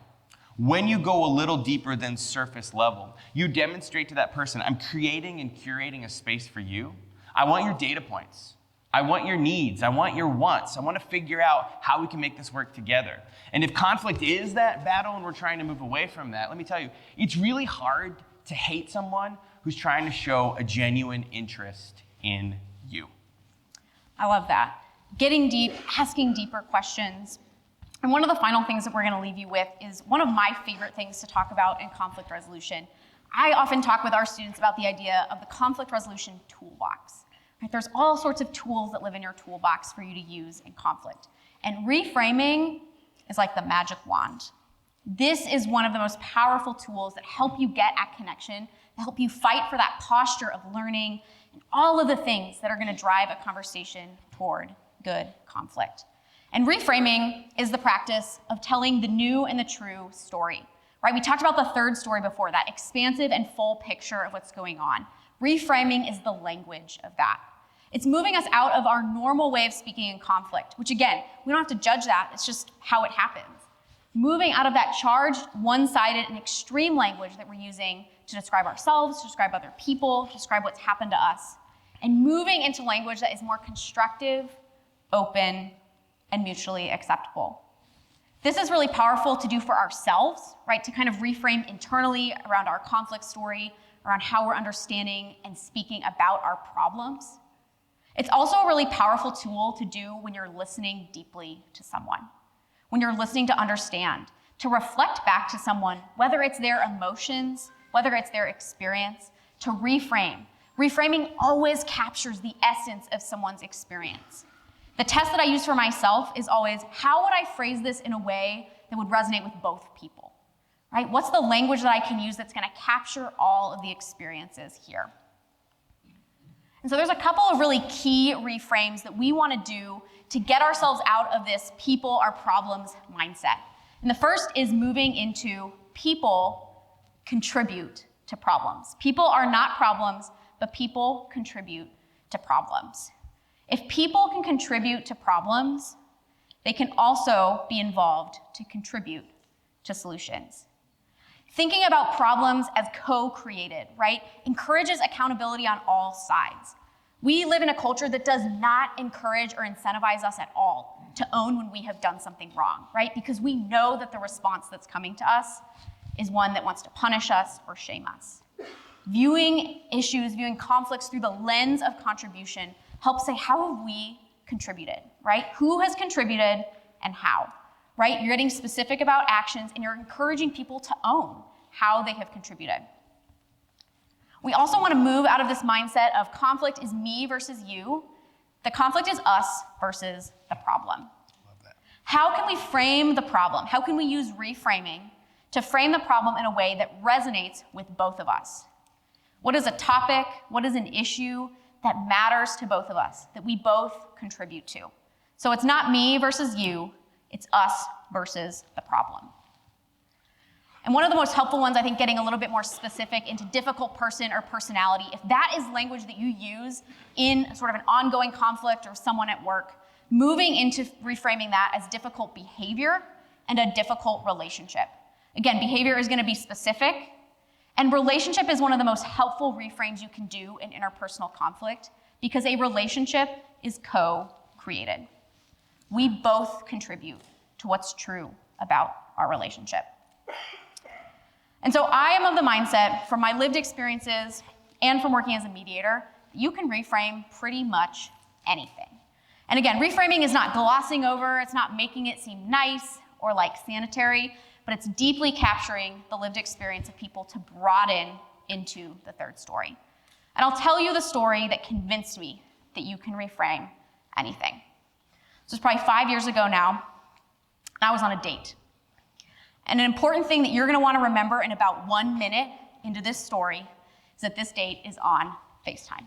when you go a little deeper than surface level, you demonstrate to that person, I'm creating and curating a space for you. I want your data points. I want your needs. I want your wants. I want to figure out how we can make this work together. And if conflict is that battle and we're trying to move away from that, let me tell you, it's really hard to hate someone who's trying to show a genuine interest in you. I love that. Getting deep, asking deeper questions. And one of the final things that we're going to leave you with is one of my favorite things to talk about in conflict resolution. I often talk with our students about the idea of the conflict resolution toolbox. Right? There's all sorts of tools that live in your toolbox for you to use in conflict. And reframing is like the magic wand. This is one of the most powerful tools that help you get at connection, that help you fight for that posture of learning, and all of the things that are going to drive a conversation toward good conflict. And reframing is the practice of telling the new and the true story. Right? We talked about the third story before, that expansive and full picture of what's going on. Reframing is the language of that. It's moving us out of our normal way of speaking in conflict, which again, we don't have to judge that, it's just how it happens. Moving out of that charged, one-sided, and extreme language that we're using to describe ourselves, to describe other people, to describe what's happened to us, and moving into language that is more constructive, open, and mutually acceptable. This is really powerful to do for ourselves, right? To kind of reframe internally around our conflict story, around how we're understanding and speaking about our problems. It's also a really powerful tool to do when you're listening deeply to someone, when you're listening to understand, to reflect back to someone, whether it's their emotions, whether it's their experience, to reframe. Reframing always captures the essence of someone's experience. The test that I use for myself is always, how would I phrase this in a way that would resonate with both people? Right? What's the language that I can use that's going to capture all of the experiences here? And so there's a couple of really key reframes that we want to do to get ourselves out of this people are problems mindset. And the first is moving into people contribute to problems. People are not problems, but people contribute to problems. If people can contribute to problems, they can also be involved to contribute to solutions. Thinking about problems as co-created, right, encourages accountability on all sides. We live in a culture that does not encourage or incentivize us at all to own when we have done something wrong, right? Because we know that the response that's coming to us is one that wants to punish us or shame us. Viewing issues, viewing conflicts through the lens of contribution helps say, how have we contributed, right? Who has contributed and how, right? You're getting specific about actions and you're encouraging people to own how they have contributed. We also want to move out of this mindset of conflict is me versus you. The conflict is us versus the problem. Love that. How can we frame the problem? How can we use reframing to frame the problem in a way that resonates with both of us? What is a topic? What is an issue that matters to both of us, that we both contribute to? So it's not me versus you, it's us versus the problem. And one of the most helpful ones, I think, getting a little bit more specific into difficult person or personality, if that is language that you use in sort of an ongoing conflict or someone at work, moving into reframing that as difficult behavior and a difficult relationship. Again, behavior is going to be specific, and relationship is one of the most helpful reframes you can do in interpersonal conflict because a relationship is co-created. We both contribute to what's true about our relationship. And so I am of the mindset, from my lived experiences and from working as a mediator, you can reframe pretty much anything. And again, reframing is not glossing over, it's not making it seem nice or like sanitary, but it's deeply capturing the lived experience of people to broaden into the third story. And I'll tell you the story that convinced me that you can reframe anything. So it's probably 5 years ago now, and I was on a date. And an important thing that you're gonna wanna remember in about 1 minute into this story is that this date is on FaceTime.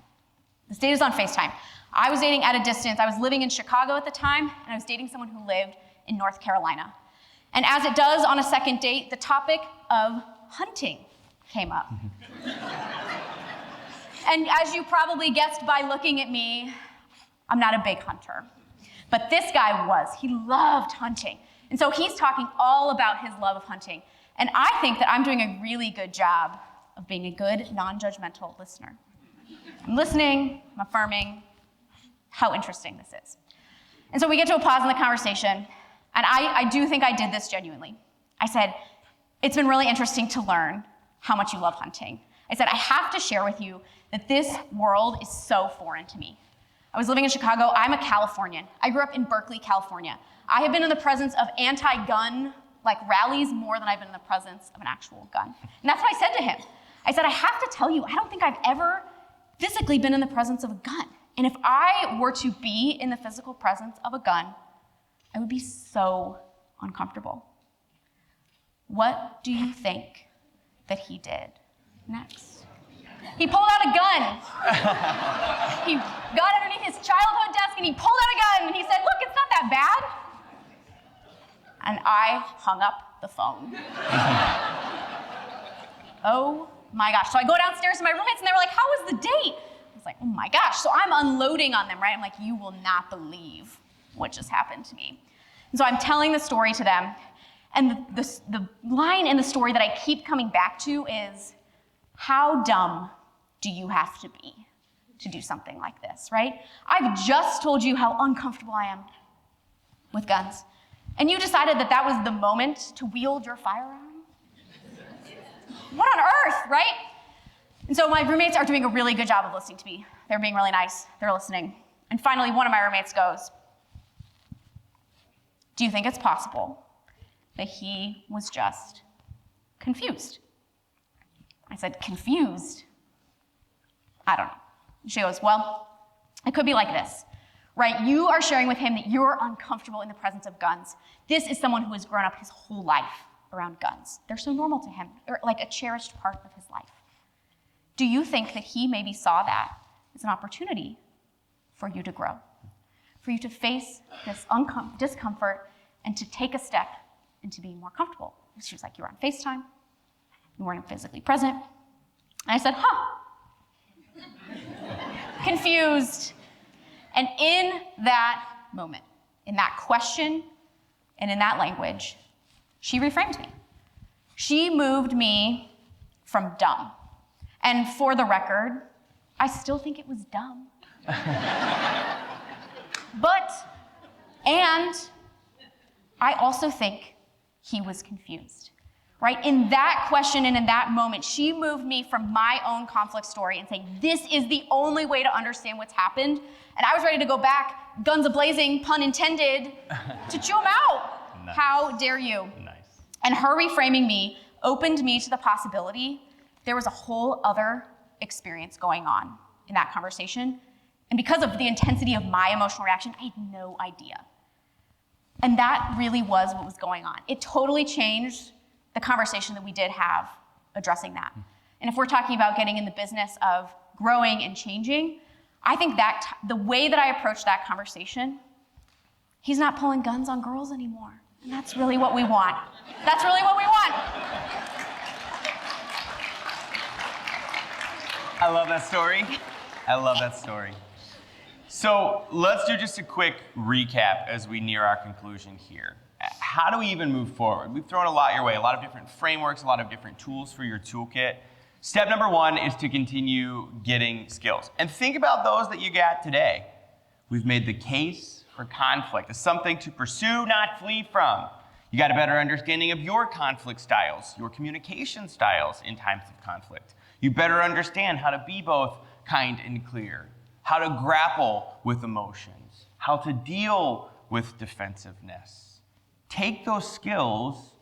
This date is on FaceTime. I was dating at a distance. I was living in Chicago at the time, and I was dating someone who lived in North Carolina. And as it does on a second date, the topic of hunting came up. And as you probably guessed by looking at me, I'm not a big hunter. But this guy was. He loved hunting. And so he's talking all about his love of hunting. And I think that I'm doing a really good job of being a good, non-judgmental listener. I'm listening, I'm affirming how interesting this is. And so we get to a pause in the conversation, and I do think I did this genuinely. I said, it's been really interesting to learn how much you love hunting. I said, I have to share with you that this world is so foreign to me. I was living in Chicago. I'm a Californian. I grew up in Berkeley, California. I have been in the presence of anti-gun rallies more than I've been in the presence of an actual gun. And that's what I said to him. I said, I have to tell you, I don't think I've ever physically been in the presence of a gun. And if I were to be in the physical presence of a gun, I would be so uncomfortable. What do you think that he did next? He pulled out a gun. He got underneath his childhood desk and he pulled out a gun and he said, look, it's not that bad. And I hung up the phone. Oh my gosh. So I go downstairs to my roommates and they were like, how was the date? I was like, oh my gosh. So I'm unloading on them, right? I'm like, you will not believe what just happened to me. And so I'm telling the story to them. And the line in the story that I keep coming back to is, how dumb do you have to be to do something like this, right? I've just told you how uncomfortable I am with guns. And you decided that that was the moment to wield your firearm? What on earth, right? And so my roommates are doing a really good job of listening to me. They're being really nice. They're listening. And finally, one of my roommates goes, do you think it's possible that he was just confused? I said, confused? I don't know. She goes, well, it could be like this, right? You are sharing with him that you're uncomfortable in the presence of guns. This is someone who has grown up his whole life around guns. They're so normal to him. They're like a cherished part of his life. Do you think that he maybe saw that as an opportunity for you to grow, for you to face this discomfort and to take a step into being more comfortable? She was like, you were on FaceTime. You weren't physically present. And I said, confused. And in that moment, in that question, and in that language, she reframed me. She moved me from dumb. And for the record, I still think it was dumb. And I also think he was confused, right? In that question and in that moment, she moved me from my own conflict story and saying, this is the only way to understand what's happened. And I was ready to go back, guns a-blazing, pun intended, to chew him out. Nice. How dare you? Nice. And her reframing me opened me to the possibility there was a whole other experience going on in that conversation. And because of the intensity of my emotional reaction, I had no idea. And that really was what was going on. It totally changed the conversation that we did have addressing that. And if we're talking about getting in the business of growing and changing, I think that the way that I approach that conversation, he's not pulling guns on girls anymore. And that's really what we want. That's really what we want. I love that story. I love that story. So let's do just a quick recap as we near our conclusion here. How do we even move forward? We've thrown a lot your way, a lot of different frameworks, a lot of different tools for your toolkit. Step number one is to continue getting skills. And think about those that you got today. We've made the case for conflict as something to pursue, not flee from. You got a better understanding of your conflict styles, your communication styles in times of conflict. You better understand how to be both kind and clear, how to grapple with emotions, how to deal with defensiveness. Take those skills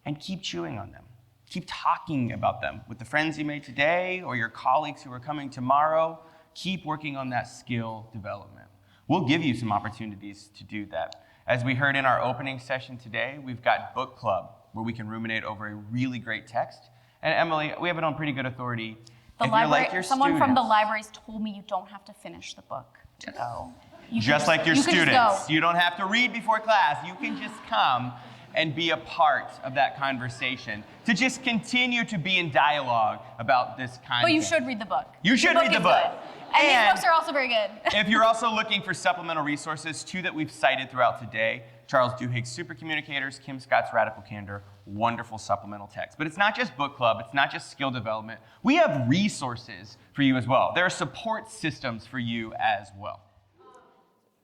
and keep chewing on them. Keep talking about them with the friends you made today or your colleagues who are coming tomorrow. Keep working on that skill development. We'll give you some opportunities to do that. As we heard in our opening session today, we've got book club where we can ruminate over a really great text. And Emily, we have it on pretty good authority. The If you're library, like your someone from the students- libraries told me you don't have to finish the book to go. You can Just like your you can just students. go. You don't have to read before class. You can just come and be a part of that conversation, to just continue to be in dialogue about this content. But you should read the book. You should read the is book. good. And these books are also very good. If you're also looking for supplemental resources, two that we've cited throughout today, Charles Duhigg's Super Communicators, Kim Scott's Radical Candor, wonderful supplemental text. But it's not just book club, it's not just skill development. We have resources for you as well. There are support systems for you as well.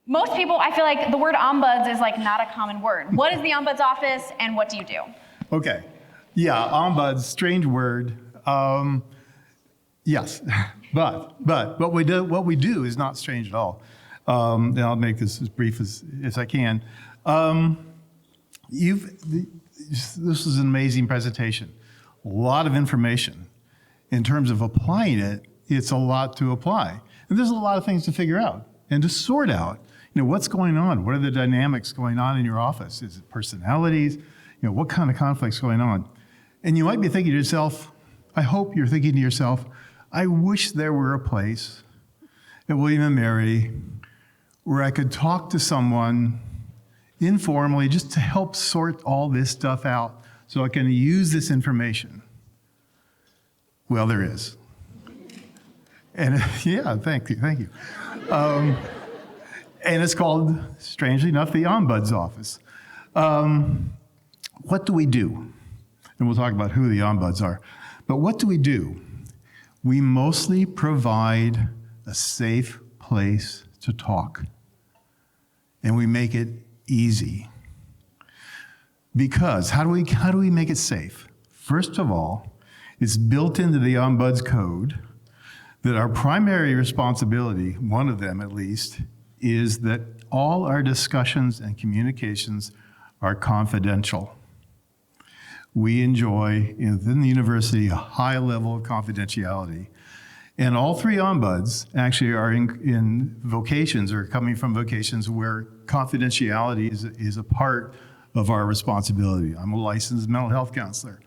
Most people, I feel like the word ombuds is like not a common word. What is the ombuds office and what do you do? Okay. Yeah, ombuds, strange word. Yes, but what we do is not strange at all. And I'll make this as brief as I can. This is an amazing presentation. A lot of information. In terms of applying it, it's a lot to apply. And there's a lot of things to figure out and to sort out. You know, what's going on? What are the dynamics going on in your office? Is it personalities? You know, what kind of conflict's going on? And you might be thinking to yourself, I hope you're thinking to yourself, I wish there were a place at William & Mary where I could talk to someone informally just to help sort all this stuff out so I can use this information. Well, there is. And yeah, thank you. And it's called, strangely enough, the Ombuds Office. What do we do? And we'll talk about who the ombuds are. But what do? We mostly provide a safe place to talk. And we make it easy. Because how do we make it safe? First of all, it's built into the Ombuds Code that our primary responsibility, one of them at least, is that all our discussions and communications are confidential. We enjoy, within the university, a high level of confidentiality. And all three ombuds actually are in vocations, or coming from vocations where confidentiality is a part of our responsibility. I'm a licensed mental health counselor.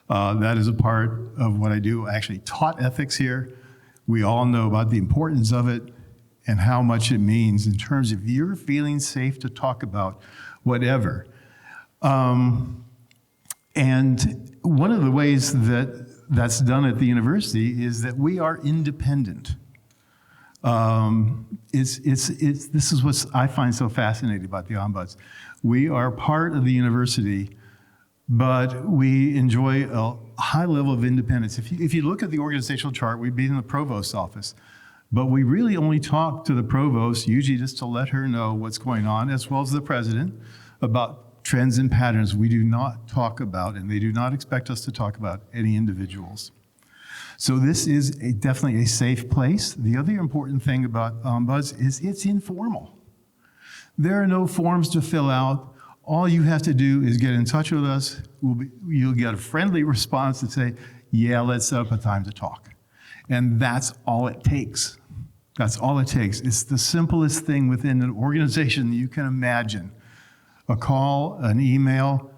That is a part of what I do. I actually taught ethics here. We all know about the importance of it and how much it means in terms of you're feeling safe to talk about whatever. And one of the ways that's done at the university is that we are independent. This is what I find so fascinating about the ombuds. We are part of the university, but we enjoy a high level of independence. If you look at the organizational chart, we'd be in the provost's office, but we really only talk to the provost, usually just to let her know what's going on, as well as the president, about trends and patterns we do not talk about, and they do not expect us to talk about any individuals. So this is definitely a safe place. The other important thing about ombuds is it's informal. There are no forms to fill out. All you have to do is get in touch with us. You'll get a friendly response to say, yeah, let's set up a time to talk. And that's all it takes. That's all it takes. It's the simplest thing within an organization that you can imagine. A call, an email,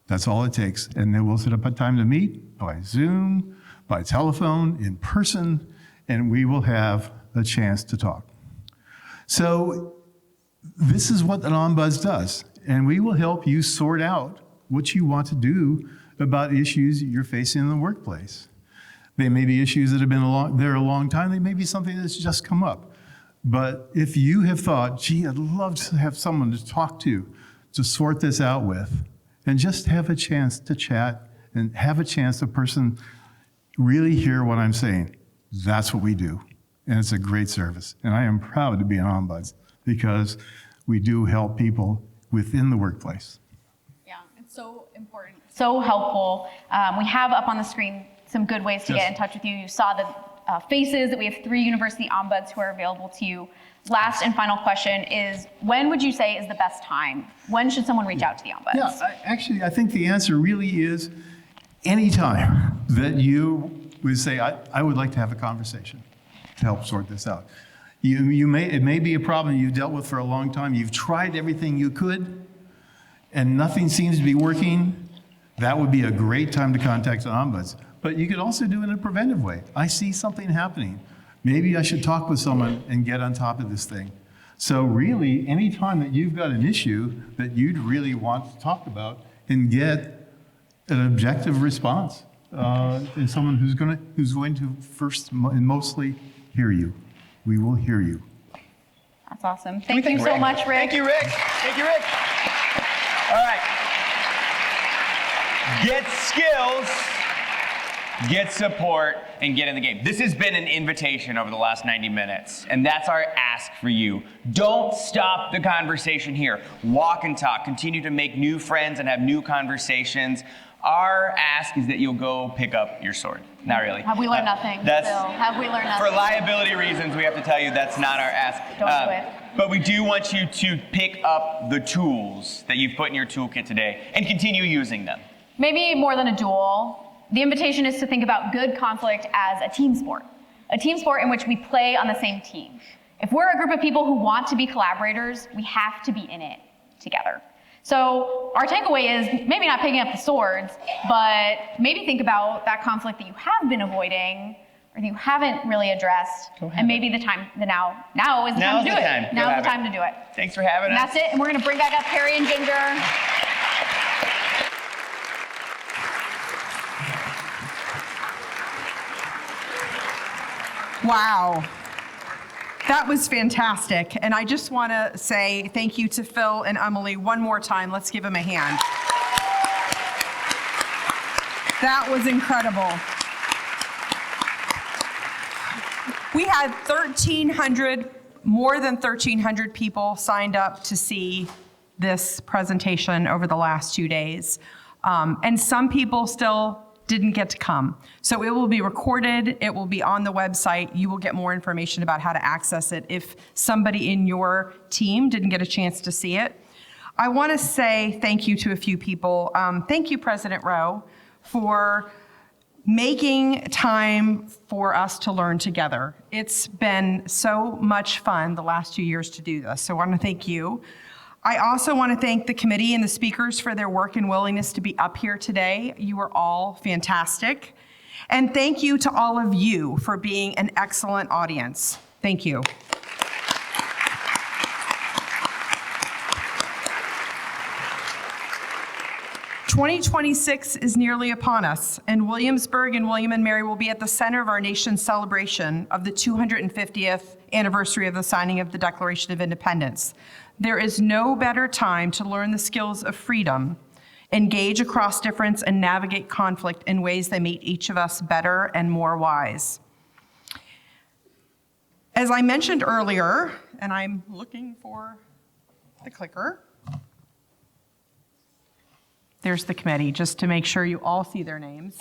that's all it takes. And then we'll set up a time to meet by Zoom, by telephone, in person, and we will have a chance to talk. So this is what an ombuds does, and we will help you sort out what you want to do about issues you're facing in the workplace. They may be issues that have been there a long time. They may be something that's just come up. But if you have thought, gee, I'd love to have someone to talk to sort this out with, and just have a chance to chat and have a chance the person really hear what I'm saying, that's what we do. And it's a great service. And I am proud to be an ombuds because we do help people within the workplace. Yeah, it's So important. So helpful. We have up on the screen some good ways to get in touch with you. You saw the faces that we have 3 university ombuds who are available to you. Last and final question is, when would you say is the best time? When should someone reach out to the ombuds? Yeah, I think the answer really is anytime that you would say, I would like to have a conversation to help sort this out. It may be a problem you've dealt with for a long time. You've tried everything you could, and nothing seems to be working. That would be a great time to contact the ombuds. But you could also do it in a preventive way. I see something happening. Maybe I should talk with someone and get on top of this thing. So really, any time that you've got an issue that you'd really want to talk about and get an objective response, and someone who's going to first and mostly hear you. We will hear you. That's awesome. Thank you so much, Rick. Thank you, Rick. Thank you, Rick. All right. Get skills, get support, and get in the game. This has been an invitation over the last 90 minutes, and that's our ask for you. Don't stop the conversation here. Walk and talk. Continue to make new friends and have new conversations. Our ask is that you'll go pick up your sword. Not really. Have we learned nothing? Have we learned nothing? For liability reasons, we have to tell you that's not our ask. Don't do it. But we do want you to pick up the tools that you've put in your toolkit today and continue using them. Maybe more than a duel. The invitation is to think about good conflict as a team sport in which we play on the same team. If we're a group of people who want to be collaborators, we have to be in it together. So our takeaway is maybe not picking up the swords, but maybe think about that conflict that you have been avoiding or that you haven't really addressed, and maybe now is the time to do it. Now's the time to do it. Thanks for having us. That's it, and we're going to bring back up Carrie and Ginger. Wow. That was fantastic. And I just want to say thank you to Phil and Emily one more time. Let's give them a hand. That was incredible. We had more than 1,300 people signed up to see this presentation over the last 2 days. And some people still didn't get to come. So it will be recorded, it will be on the website, you will get more information about how to access it if somebody in your team didn't get a chance to see it. I want to say thank you to a few people. Thank you, President Rowe, for making time for us to learn together. It's been so much fun the last 2 years to do this, so I want to thank you. I also want to thank the committee and the speakers for their work and willingness to be up here today. You are all fantastic. And thank you to all of you for being an excellent audience. Thank you. "2026 is nearly upon us, and Williamsburg and William & Mary will be at the center of our nation's celebration of the 250th anniversary of the signing of the Declaration of Independence. There is no better time to learn the skills of freedom, engage across difference, and navigate conflict in ways that make each of us better and more wise." As I mentioned earlier, and I'm looking for the clicker. There's the committee, just to make sure you all see their names.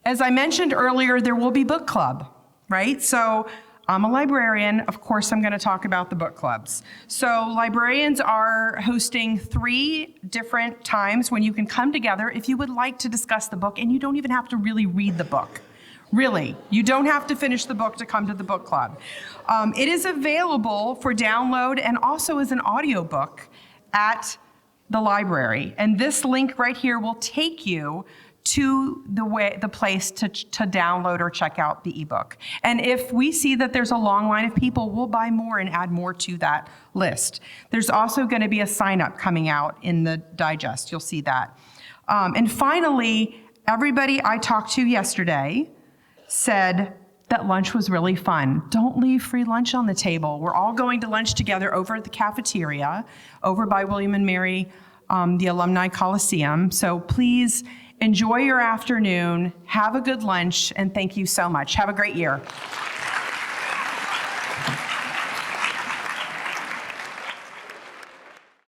As I mentioned earlier, there will be book club, right? So I'm a librarian. Of course, I'm going to talk about the book clubs. So librarians are hosting 3 different times when you can come together if you would like to discuss the book, and you don't even have to really read the book. Really, you don't have to finish the book to come to the book club. It is available for download and also as an audiobook at the library. And this link right here will take you to the place to download or check out the ebook. And if we see that there's a long line of people, we'll buy more and add more to that list. There's also going to be a sign up coming out in the digest. You'll see that. And finally, everybody I talked to yesterday said that lunch was really fun. Don't leave free lunch on the table. We're all going to lunch together over at the cafeteria, over by William & Mary, the Alumni Coliseum. So please enjoy your afternoon, have a good lunch, and thank you so much. Have a great year.